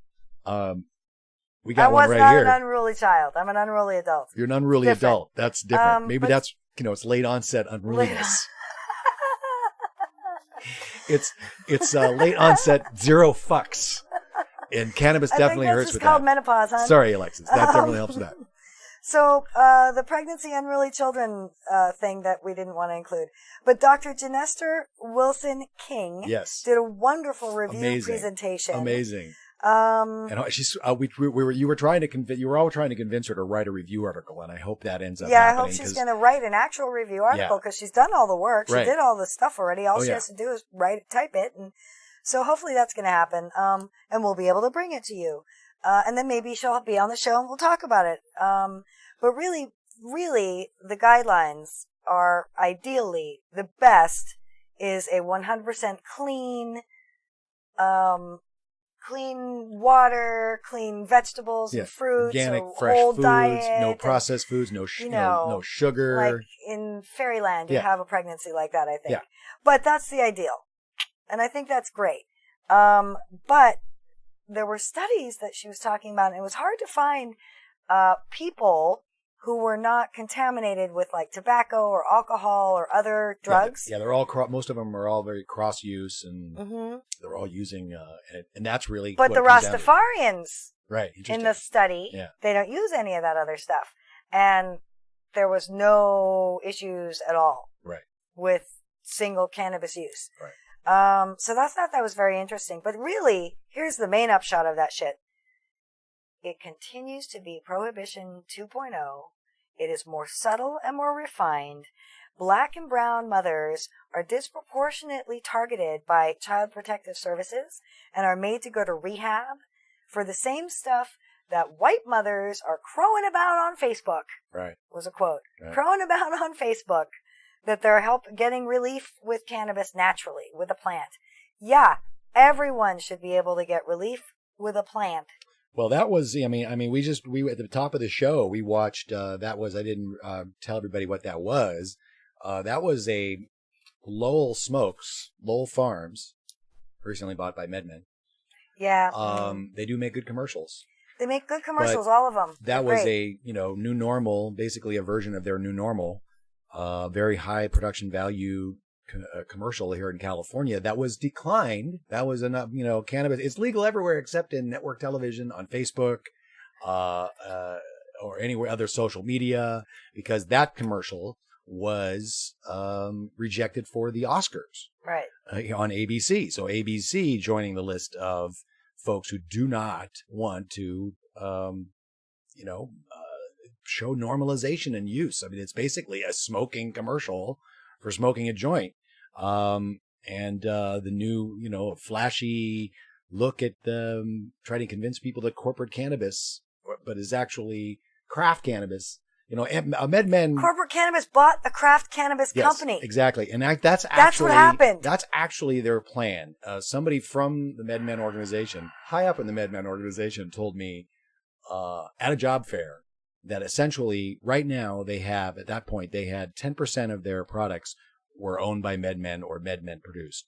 we got one right here. I was not an unruly child. I'm an unruly adult. You're an unruly adult. That's different. Maybe that's it's late onset unruliness. It's late onset zero fucks. And cannabis I definitely think that's hurts just with called that. menopause, huh? Sorry, Alexis. That definitely helps with that. So the pregnancy and really children thing that we didn't want to include. But Dr. Janester Wilson King Yes. did a wonderful review Amazing. presentation. Amazing. And she's you were trying to convince, you were all trying to convince her to write a review article, and I hope that ends up yeah, I happening. hope she's going to write an actual review article because she's done all the work. She Right. did all the stuff already. All she yeah. has to do is type it, and so hopefully that's going to happen. And we'll be able to bring it to you. And then maybe she'll be on the show and we'll talk about it. But really, the guidelines are ideally the best is a 100% clean water, clean vegetables and fruits, organic, so fresh whole foods, diet, no processed foods, no sugar. Like in Fairyland, you Yeah. have a pregnancy like that, I think. Yeah. But that's the ideal. And I think that's great. But there were studies that she was talking about, and it was hard to find people who were not contaminated with like tobacco or alcohol or other drugs. Yeah, they're all most of them are all very cross use, and Mm-hmm. they're all using and that's really. But what the it comes down to. Rastafarians Right, in the study, they don't use any of that other stuff, and there was no issues at all. Right. With single cannabis use. Right. So I thought that was very interesting. But really, here's the main upshot of that shit. It continues to be Prohibition 2.0. It is more subtle and more refined. Black and brown mothers are disproportionately targeted by Child Protective Services and are made to go to rehab for the same stuff that white mothers are crowing about on Facebook. Right. Was a quote. Right. Crowing about on Facebook that they're getting relief with cannabis naturally, with a plant. Yeah, everyone should be able to get relief with a plant. Well, that was, we at the top of the show, we watched, I didn't tell everybody what that was. That was a Lowell Farms, recently bought by MedMen. Yeah. They do make good commercials. They make good commercials, all of them. That was a, new normal, basically a version of their new normal, very high production value commercial here in California that was declined. That was enough, cannabis. It's legal everywhere except in network television, on Facebook, or anywhere other social media, because that commercial was rejected for the Oscars. Right. On ABC. So ABC joining the list of folks who do not want to, show normalization in use. I mean, it's basically a smoking commercial for smoking a joint. And the new, flashy look at trying to convince people that corporate cannabis, but is actually craft cannabis. MedMen. Corporate cannabis bought a craft cannabis company. Exactly. And that's what happened. That's actually their plan. Somebody from the MedMen organization, high up in the MedMen organization, told me at a job fair that essentially right now they had 10% of their products were owned by MedMen or MedMen produced,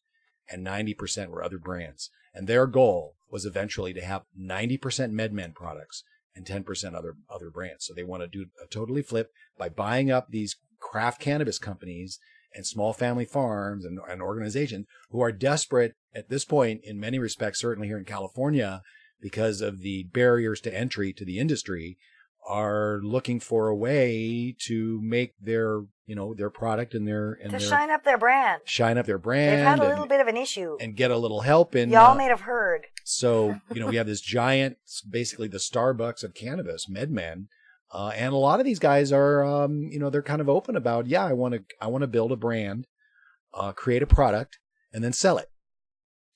and 90% were other brands. And their goal was eventually to have 90% MedMen products and 10% other brands. So they want to do a totally flip by buying up these craft cannabis companies and small family farms and organizations who are desperate at this point in many respects, certainly here in California, because of the barriers to entry to the industry, are looking for a way to make their product and shine up their brand. They've had a little bit of an issue and get a little help. And y'all may have heard. So we have this giant, basically the Starbucks of cannabis, MedMen, and a lot of these guys are, they're kind of open about, I want to build a brand, create a product, and then sell it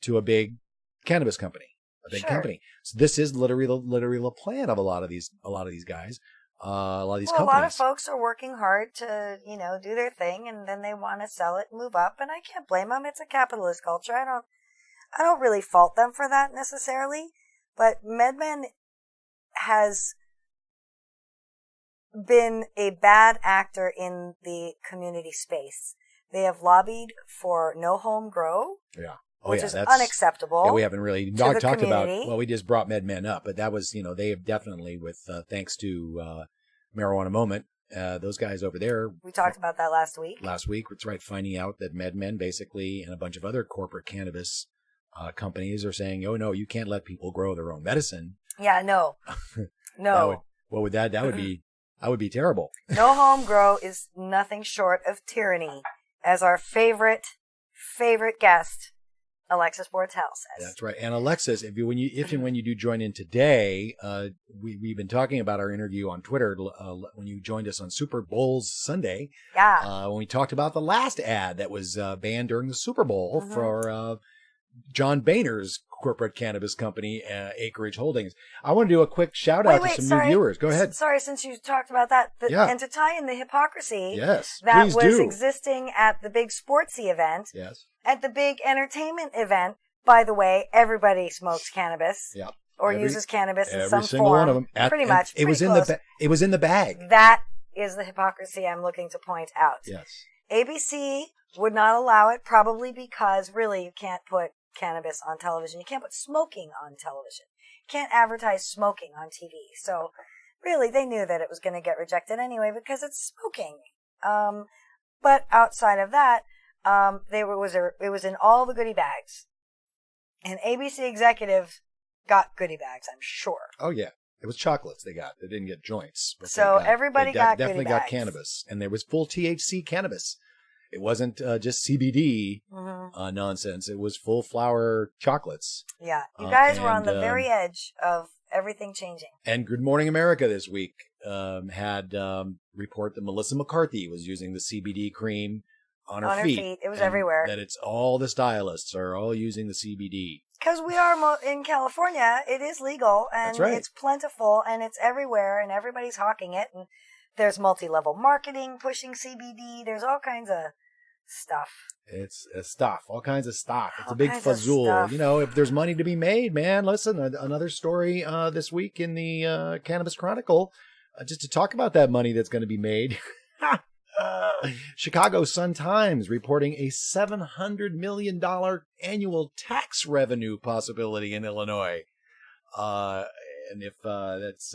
to a big cannabis company. Company. So this is literally the plan of a lot of these guys, a lot of these companies. A lot of folks are working hard to, do their thing, and then they want to sell it, move up, and I can't blame them. It's a capitalist culture. I don't really fault them for that necessarily, but MedMen has been a bad actor in the community space. They have lobbied for no home grow. Yeah. Which is unacceptable. Yeah, we haven't really talked about. Well, we just brought MedMen up, but that was, they have definitely, with thanks to Marijuana Moment, those guys over there. We talked about that last week. That's right, finding out that MedMen basically and a bunch of other corporate cannabis companies are saying, oh, no, you can't let people grow their own medicine. Yeah, no. No. That would be terrible. No home grow is nothing short of tyranny, as our favorite guest, Alexis Bortel, says. That's right. And Alexis, if and when you do join in today, we've been talking about our interview on Twitter when you joined us on Super Bowl's Sunday. Yeah. When we talked about the last ad that was banned during the Super Bowl for John Boehner's corporate cannabis company, Acreage Holdings. I want to do a quick shout out to some new viewers. Go ahead. Sorry, since you talked about that, and to tie in the hypocrisy that was existing at the big sportsy event, at the big entertainment event. By the way, everybody smokes cannabis or uses cannabis in some single form. One of them. Pretty much. It was in the bag. That is the hypocrisy I'm looking to point out. Yes. ABC would not allow it, probably because really you can't put cannabis on television. You can't put smoking on television. You can't advertise smoking on TV. So really they knew that it was going to get rejected anyway because it's smoking. But outside of that, it was in all the goodie bags. And ABC executives got goodie bags, I'm sure. Oh yeah. It was chocolates they got. They didn't get joints. So everybody got definitely goodie bags. got cannabis. And there was full THC cannabis. It wasn't just CBD nonsense. It was full flower chocolates. Yeah. You guys were on the very edge of everything changing. And Good Morning America this week had report that Melissa McCarthy was using the CBD cream on her feet. It was everywhere. That it's all the stylists are all using the CBD. Because we are in California, it is legal and it's plentiful and it's everywhere and everybody's hawking it. And there's multi-level marketing pushing CBD. There's all kinds of stuff. It's stuff, all kinds of stuff. It's a big fazzool. You know, if there's money to be made, man, listen, another story this week in the Cannabis Chronicle, just to talk about that money that's going to be made. Chicago Sun-Times reporting a $700 million annual tax revenue possibility in Illinois. And if that's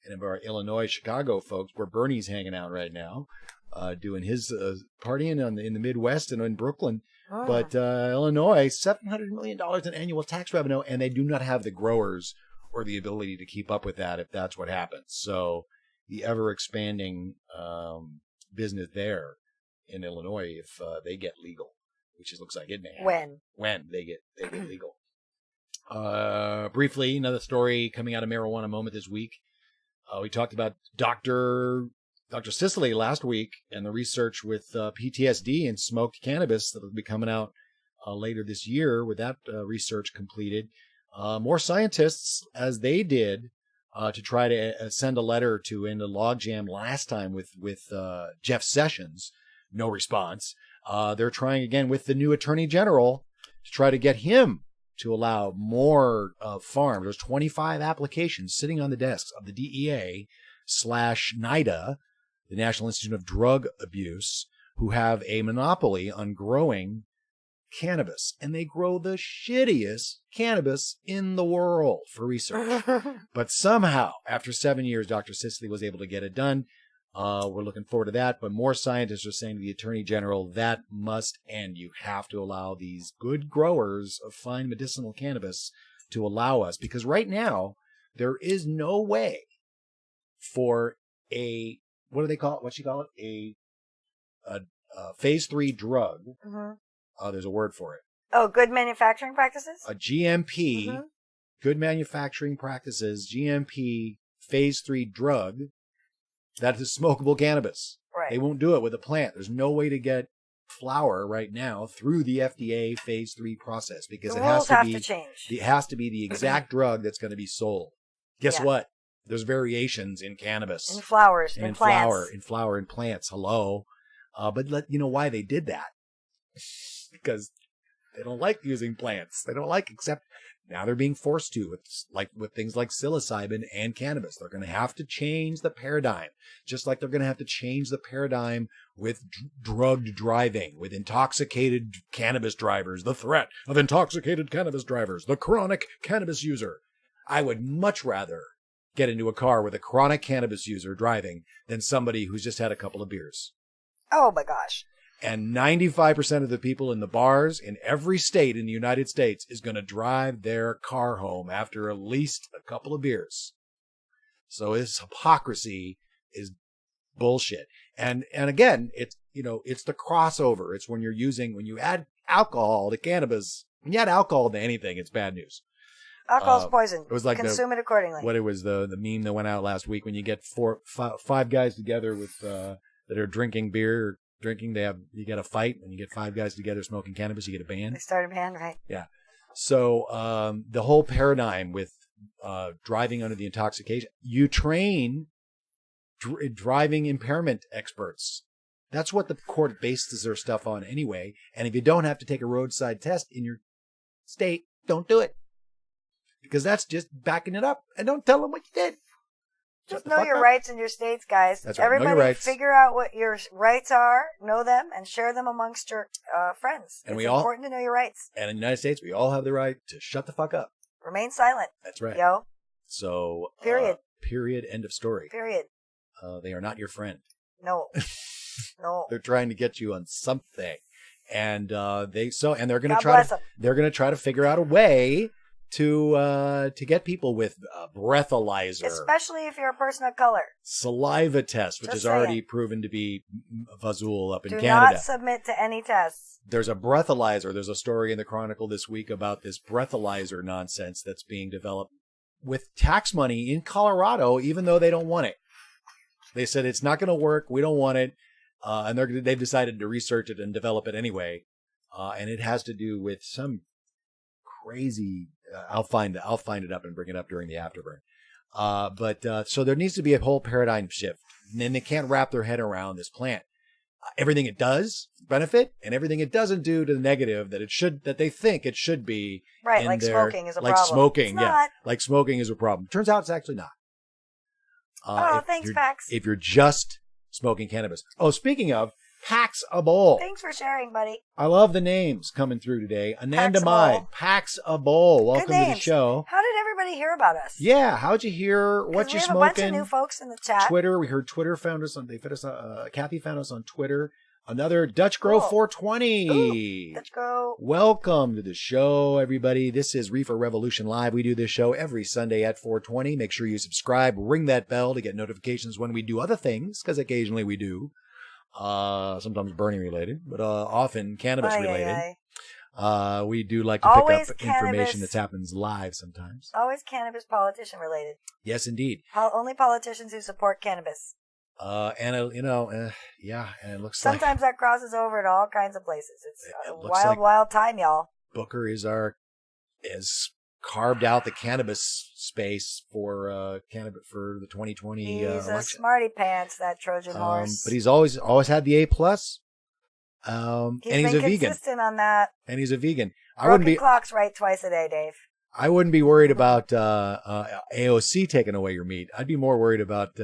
and of our Illinois, Chicago folks, where Bernie's hanging out right now, doing his partying in the Midwest and in Brooklyn. But Illinois, $700 million in annual tax revenue, and they do not have the growers or the ability to keep up with that if that's what happens. So the ever-expanding business there in Illinois, if they get legal, which it looks like it may happen. When they get legal. Briefly, another story coming out of Marijuana Moment this week. We talked about Dr. Sicily last week and the research with PTSD and smoked cannabis that will be coming out later this year with that research completed. More scientists, as they did, to try to send a letter to end a logjam last time with Jeff Sessions. No response. They're trying again with the new Attorney General to try to get him to allow more farms. There's 25 applications sitting on the desks of the DEA/NIDA, the National Institute of Drug Abuse, who have a monopoly on growing cannabis. And they grow the shittiest cannabis in the world for research. But somehow, after 7 years, Dr. Sicily was able to get it done. We're looking forward to that. But more scientists are saying to the Attorney General, that must end. You have to allow these good growers of fine medicinal cannabis to allow us. Because right now, there is no way for a, what do they call it? What you call it? A phase 3 drug. There's a word for it. Oh, good manufacturing practices? A GMP, good manufacturing practices, GMP phase 3 drug that is smokable cannabis. Right. They won't do it with a plant. There's no way to get flower right now through the FDA phase 3 process because the it has rules to have be to change. It has to be the exact drug that's going to be sold. Guess what? There's variations in cannabis. In flowers, in plants. In flower and plants. Hello. But you know why they did that? Because they don't like using plants. They don't like, except now they're being forced to. It's like with things like psilocybin and cannabis. They're going to have to change the paradigm, just like they're going to have to change the paradigm with drugged driving, with intoxicated cannabis drivers, the threat of intoxicated cannabis drivers, the chronic cannabis user. I would much rather get into a car with a chronic cannabis user driving than somebody who's just had a couple of beers. Oh my gosh. And 95% of the people in the bars in every state in the United States is going to drive their car home after at least a couple of beers. So this hypocrisy is bullshit. And again, it's the crossover. It's when you add alcohol to cannabis, when you add alcohol to anything, it's bad news. Alcohol's poison. It was like consume it accordingly. What it was the meme that went out last week when you get five guys together with that are drinking beer or drinking, you get a fight, and you get five guys together smoking cannabis, you get a band. They start a band, right? Yeah. So the whole paradigm with driving under the intoxication, you train driving impairment experts. That's what the court bases their stuff on anyway. And if you don't have to take a roadside test in your state, don't do it. Because that's just backing it up. And don't tell them what you did. Just know your rights in your states, guys. That's right. Everybody figure out what your rights are, know them, and share them amongst your friends. And it's important to know your rights. And in the United States, we all have the right to shut the fuck up. Remain silent. That's right. Yo. So. Period. Period. End of story. Period. They are not your friend. No. No. They're trying to get you on something. And they're going to try to figure out a way to get people with breathalyzer, especially if you're a person of color. Saliva test, which is already proven to be Fazul up in Canada. Do not submit to any tests. There's a breathalyzer. There's a story in the Chronicle this week about this breathalyzer nonsense that's being developed with tax money in Colorado, even though they don't want it. They said it's not going to work. We don't want it, and they've decided to research it and develop it anyway. And it has to do with some crazy. I'll find it up and bring it up during the afterburn. So there needs to be a whole paradigm shift. And then they can't wrap their head around this plant. Everything it does benefit, and everything it doesn't do to the negative that they think it should be. Right, like smoking is a problem. Like smoking, yeah. Like smoking is a problem. Turns out it's actually not. Thanks, Pax. If you're just smoking cannabis. Oh, speaking of, Pax a Bowl. Thanks for sharing, buddy. I love the names coming through today. Anandamide, Pax a Bowl. Welcome to the show. How did everybody hear about us? Yeah, how'd you hear what you smoking? We have a bunch of new folks in the chat. Twitter, we heard Twitter found us on. Kathy found us on Twitter. Another Dutch Grow 420. Ooh, Dutch Grow. Welcome to the show, everybody. This is Reefer Revolution Live. We do this show every Sunday at 420. Make sure you subscribe, ring that bell to get notifications when we do other things, because occasionally we do. Sometimes burning related, but often cannabis related. We do like to pick up information that happens live sometimes. Always cannabis politician related. Yes, indeed. Only politicians who support cannabis. And it looks sometimes that crosses over to all kinds of places. It's a wild time, y'all. Booker is carved out the cannabis space for the 2020 he's election. A smarty pants, that Trojan horse. But he's always had the A+. He's and he's a vegan. Consistent on that. And he's a vegan. Broken clock's right twice a day, Dave. I wouldn't be worried about AOC taking away your meat. I'd be more worried about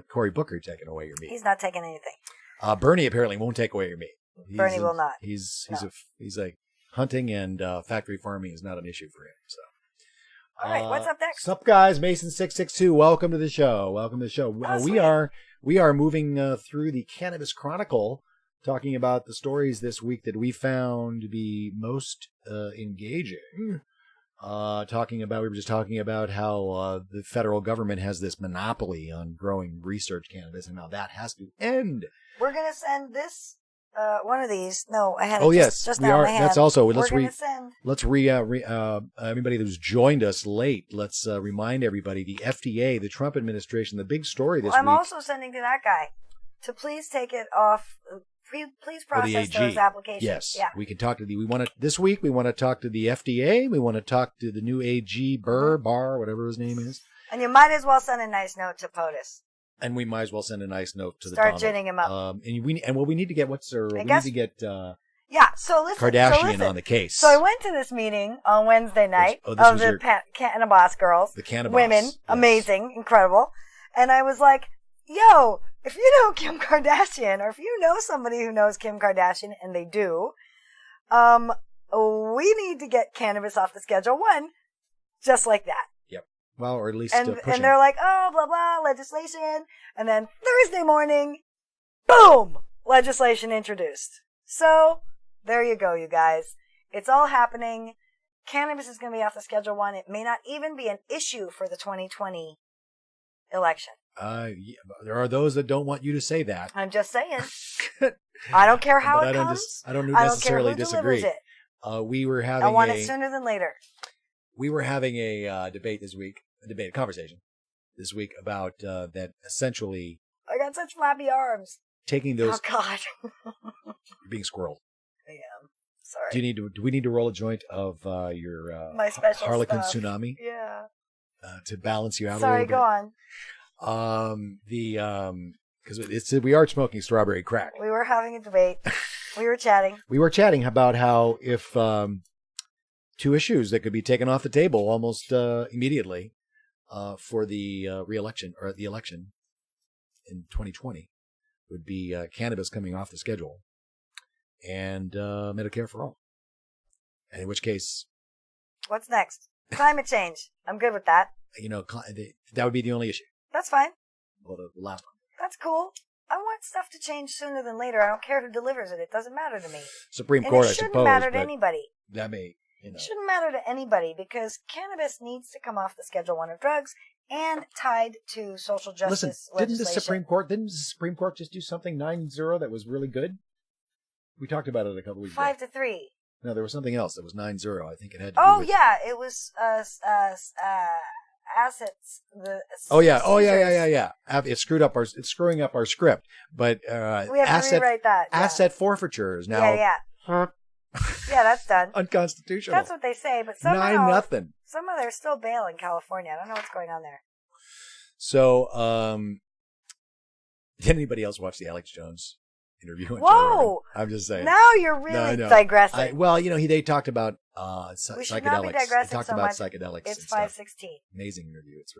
Cory Booker taking away your meat. He's not taking anything. Bernie apparently won't take away your meat. Bernie will not. He's like hunting and factory farming is not an issue for him. So. All right, what's up next? What's up, guys? Mason662. Welcome to the show. Welcome to the show. We are moving through the Cannabis Chronicle, talking about the stories this week that we found to be most engaging. We were just talking about how the federal government has this monopoly on growing research cannabis, and how that has to end. We're gonna send this. One of these. No, I had. Just we are. That's also. Let's send. everybody who's joined us late. Let's remind everybody the FDA, the Trump administration, the big story this week. I'm also sending to that guy to please take it off. Please process those applications. Yes, yeah. We can talk to this week. We want to talk to the FDA. We want to talk to the new AG Barr, whatever his name is. And you might as well send a nice note to POTUS. And we might as well send a nice note to Start ginning him up. We need to get Kardashian on the case. So I went to this meeting on Wednesday night of the Cannabis girls. The Cannabis. Women. Yes. Amazing. Incredible. And I was like, yo, if you know Kim Kardashian, or if you know somebody who knows Kim Kardashian, and they do, we need to get cannabis off the Schedule 1, just like that. Well, or at least and they're like, oh, blah, blah, legislation. And then Thursday morning, boom, legislation introduced. So there you go, you guys. It's all happening. Cannabis is going to be off the Schedule 1. It may not even be an issue for the 2020 election. Yeah, there are those that don't want you to say that. I'm just saying. I don't care how But it comes. I don't necessarily disagree. Delivers it. We were having I want it sooner than later. We were having a debate this week, a conversation this week about that essentially. I got such flappy arms. Taking those. Oh God. You're being squirreled. I am. Sorry. Do we need to roll a joint of your my special Harlequin stuff. Tsunami? Yeah. To balance you out Sorry, a little bit. go on. Because we are smoking strawberry crack. We were having a debate. We were chatting. We were chatting about how if two issues that could be taken off the table almost immediately for the re-election or the election in 2020 would be cannabis coming off the schedule and Medicare for all. And in which case, what's next? Climate change. I'm good with that. That would be the only issue. That's fine. Well, the last one. That's cool. I want stuff to change sooner than later. I don't care who delivers it. It doesn't matter to me. Supreme Court, I suppose. It shouldn't matter to anybody. That may, It shouldn't matter to anybody because cannabis needs to come off the Schedule 1 of drugs and tied to social justice legislation. Didn't the Supreme Court just do something 9-0 that was really good? We talked about it a couple weeks ago. 5-3. No, there was something else that was 9-0. I think it had to do with... yeah. It was assets. Yeah. It's screwing up our script. But we have to rewrite that. Yeah. Asset forfeiture is now... Yeah. Yeah, that's done. Unconstitutional. That's what they say, but somehow 9-0. Somehow there's still bail in California. I don't know what's going on there. So, did anybody else watch the Alex Jones interview? Whoa! I'm just saying. Now you're really digressing. They talked about we should psychedelics. not be digressing They talked so about much. psychedelics. It's 5:16. Amazing interview. It's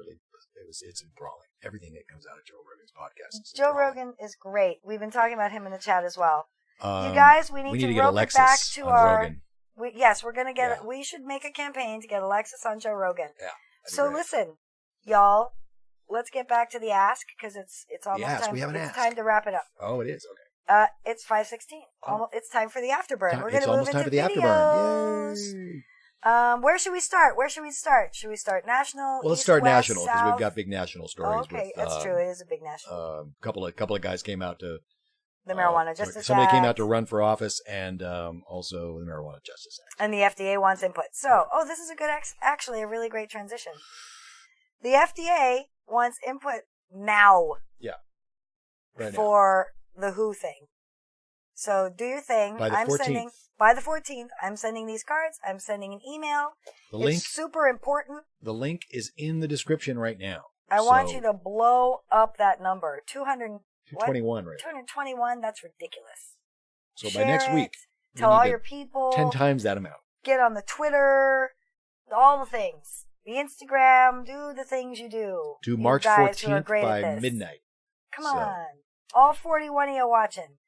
enthralling. Everything that comes out of Joe Rogan's podcast. Joe Rogan is great. We've been talking about him in the chat as well. You guys, we need to get rope Alexis it back to on our. Rogan. We're gonna get. Yeah. We should make a campaign to get Alexis on Joe Rogan. Yeah. So listen, y'all. Let's get back to the ask because it's almost time. We have an it's ask. time to wrap it up. Oh, it is okay. It's 5:16. It's time for the afterburn. We're it's gonna almost move time into for the videos. afterburn. Yay! Where should we start? Should we start national? Well, let's start national because we've got big national stories. Okay, that's true. It is a big national. Couple of guys came out to the Marijuana Justice Act. Somebody came out to run for office, and also the Marijuana Justice Act. And the FDA wants input. So, this is actually a really great transition. The FDA wants input now. Yeah. Right for the WHO thing. So do your thing. By the 14th. By the 14th, I'm sending these cards. I'm sendending an email. It's super important. The link is in the description right now. I want you to blow up that number. 221, right? 221, that's ridiculous. So Share by next week, tell all your people. 10 times that amount. Get on the Twitter, all the things. The Instagram, do the things you do. To March 14th by midnight. Come on. All 41 of you watching.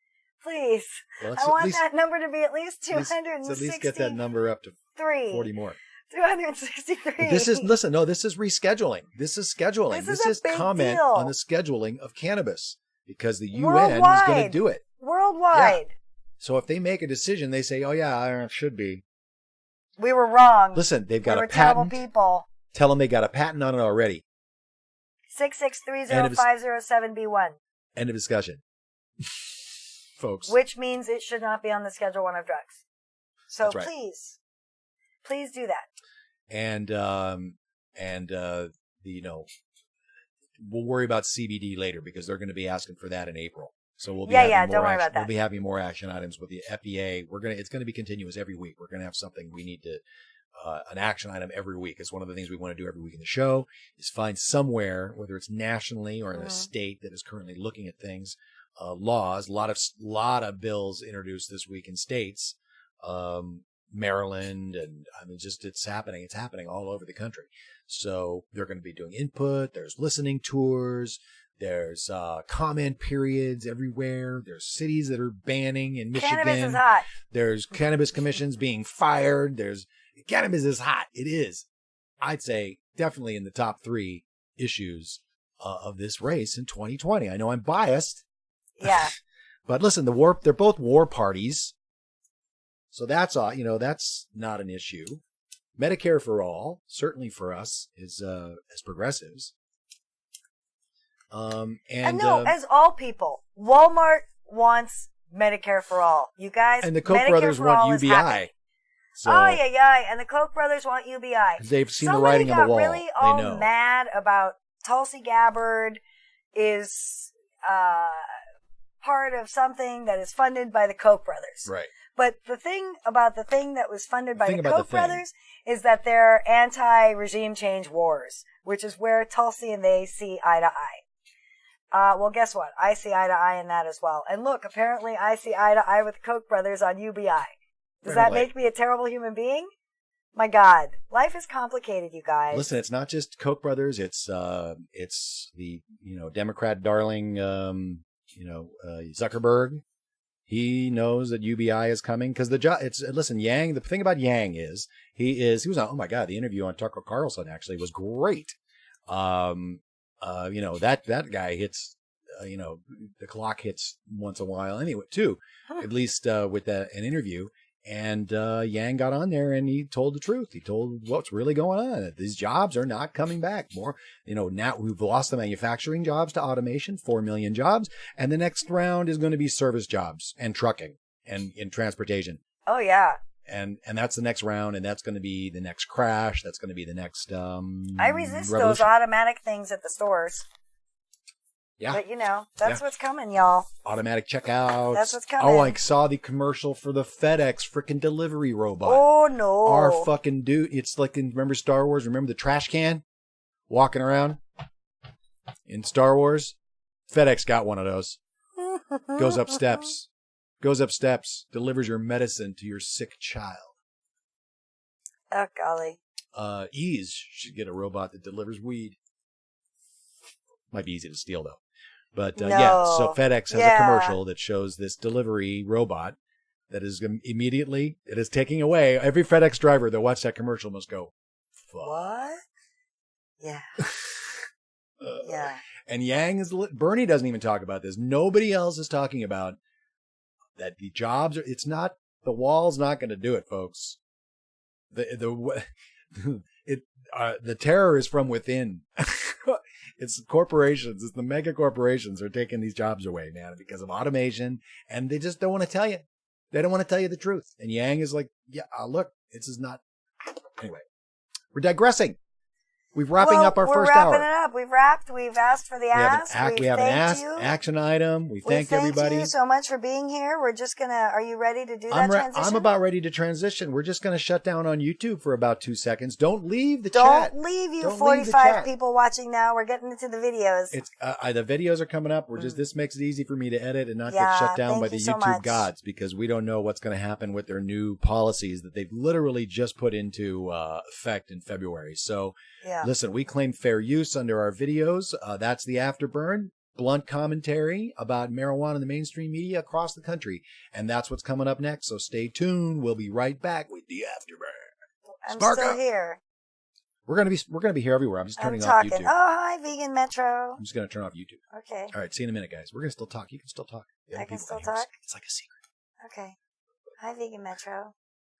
Please. Well, I want that number to be at least 260. Let's at least get that number up to 40 more. 263. But this is rescheduling. This is scheduling. This is comment on the scheduling of cannabis because the UN is going to do it. Worldwide. Yeah. So if they make a decision, they say, oh yeah, it should be. We were wrong. Listen, they've got a patent. Terrible people. Tell them they got a patent on it already. 6630507B1. End of discussion. Folks. Which means it should not be on the Schedule 1 of drugs. So That's right. please do that. And we'll worry about CBD later because they're going to be asking for that in April. So we'll be don't worry about that. We'll be having more action items with the FDA. It's going to be continuous every week. We're going to have something we need to, an action item every week. It's one of the things we want to do every week in the show is find somewhere, whether it's nationally or in a state that is currently looking at things, laws, a lot of bills introduced this week in states, Maryland, and it's happening. It's happening all over the country. So they're going to be doing input. There's listening tours. There's comment periods everywhere. There's cities that are banning in Michigan. Cannabis is hot. There's cannabis commissions being fired. Cannabis is hot. It is. I'd say definitely in the top 3 issues of this race in 2020. I know I'm biased. Yeah. But listen, they're both war parties. So that's that's not an issue. Medicare for all, certainly for us, is as progressives. And no, as all people, Walmart wants Medicare for all. You guys, and the Koch Medicare brothers want UBI. So, and the Koch brothers want UBI. They've seen the writing on the wall. Somebody got really all mad about Tulsi Gabbard is part of something that is funded by the Koch brothers. Right. But the thing about the thing that was funded by the Koch brothers is that they're anti-regime change wars, which is where Tulsi and they see eye to eye. Well, guess what? I see eye to eye in that as well. And look, apparently I see eye to eye with the Koch brothers on UBI. Does that make me a terrible human being? My God, life is complicated, you guys. Listen, it's not just Koch brothers. It's the Democrat darling, Zuckerberg. He knows that UBI is coming because Yang. The thing about Yang is he was on. Oh my God, the interview on Tucker Carlson actually was great. That guy hits, the clock hits once a while anyway, too, at least with an interview. And Yang got on there and he told the truth. He told what's really going on. These jobs are not coming back. More, now we've lost the manufacturing jobs to automation, 4 million jobs. And the next round is going to be service jobs and trucking and in transportation. Oh, yeah. And that's the next round, and that's going to be the next crash. That's going to be the next I resist revolution. those automatic things at the stores. Yeah. But, that's what's coming, y'all. Automatic checkouts. That's what's coming. Oh, I saw the commercial for the FedEx freaking delivery robot. Oh, no. Our fucking dude. It's like, remember Star Wars? Remember the trash can walking around in Star Wars? FedEx got one of those. Goes up steps, delivers your medicine to your sick child. Oh, golly. Ease should get a robot that delivers weed. Might be easy to steal, though. But, no. So FedEx has a commercial that shows this delivery robot that is immediately, it is taking away, every FedEx driver that watched that commercial must go, fuck. What? Yeah. Yeah. And Bernie doesn't even talk about this. Nobody else is talking about that the jobs are, the wall's not going to do it, folks. The terror is from within. It's corporations. It's the mega corporations are taking these jobs away, man, because of automation. And they just don't want to tell you. They don't want to tell you the truth. And Yang is like, yeah, look, this is not. Anyway, we're digressing. We're wrapping up our first hour. We're wrapping it up. We've wrapped. We've asked for the ask. We have an action item. We thank everybody. Thank you so much for being here. We're just going to, are you ready to do that transition? I'm about ready to transition. We're just going to shut down on YouTube for about 2 seconds. Don't leave the chat. Don't leave, you 45 people watching now. We're getting into the videos. It's the videos are coming up. This makes it easy for me to edit and not get shut down by the YouTube gods because we don't know what's going to happen with their new policies that they've literally just put into effect in February. So listen, we claim fair use under our videos. That's the Afterburn, blunt commentary about marijuana in the mainstream media across the country. And that's what's coming up next. So stay tuned. We'll be right back with the Afterburn. I'm still here. We're gonna be here everywhere. I'm just turning off YouTube. Oh, hi, Vegan Metro. I'm just gonna turn off YouTube. Okay. All right. See you in a minute, guys. We're gonna still talk. You can still talk. I can still talk? It's like a secret. Okay. Hi, Vegan Metro.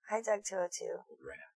Hi, Doug 202. We'll be right now.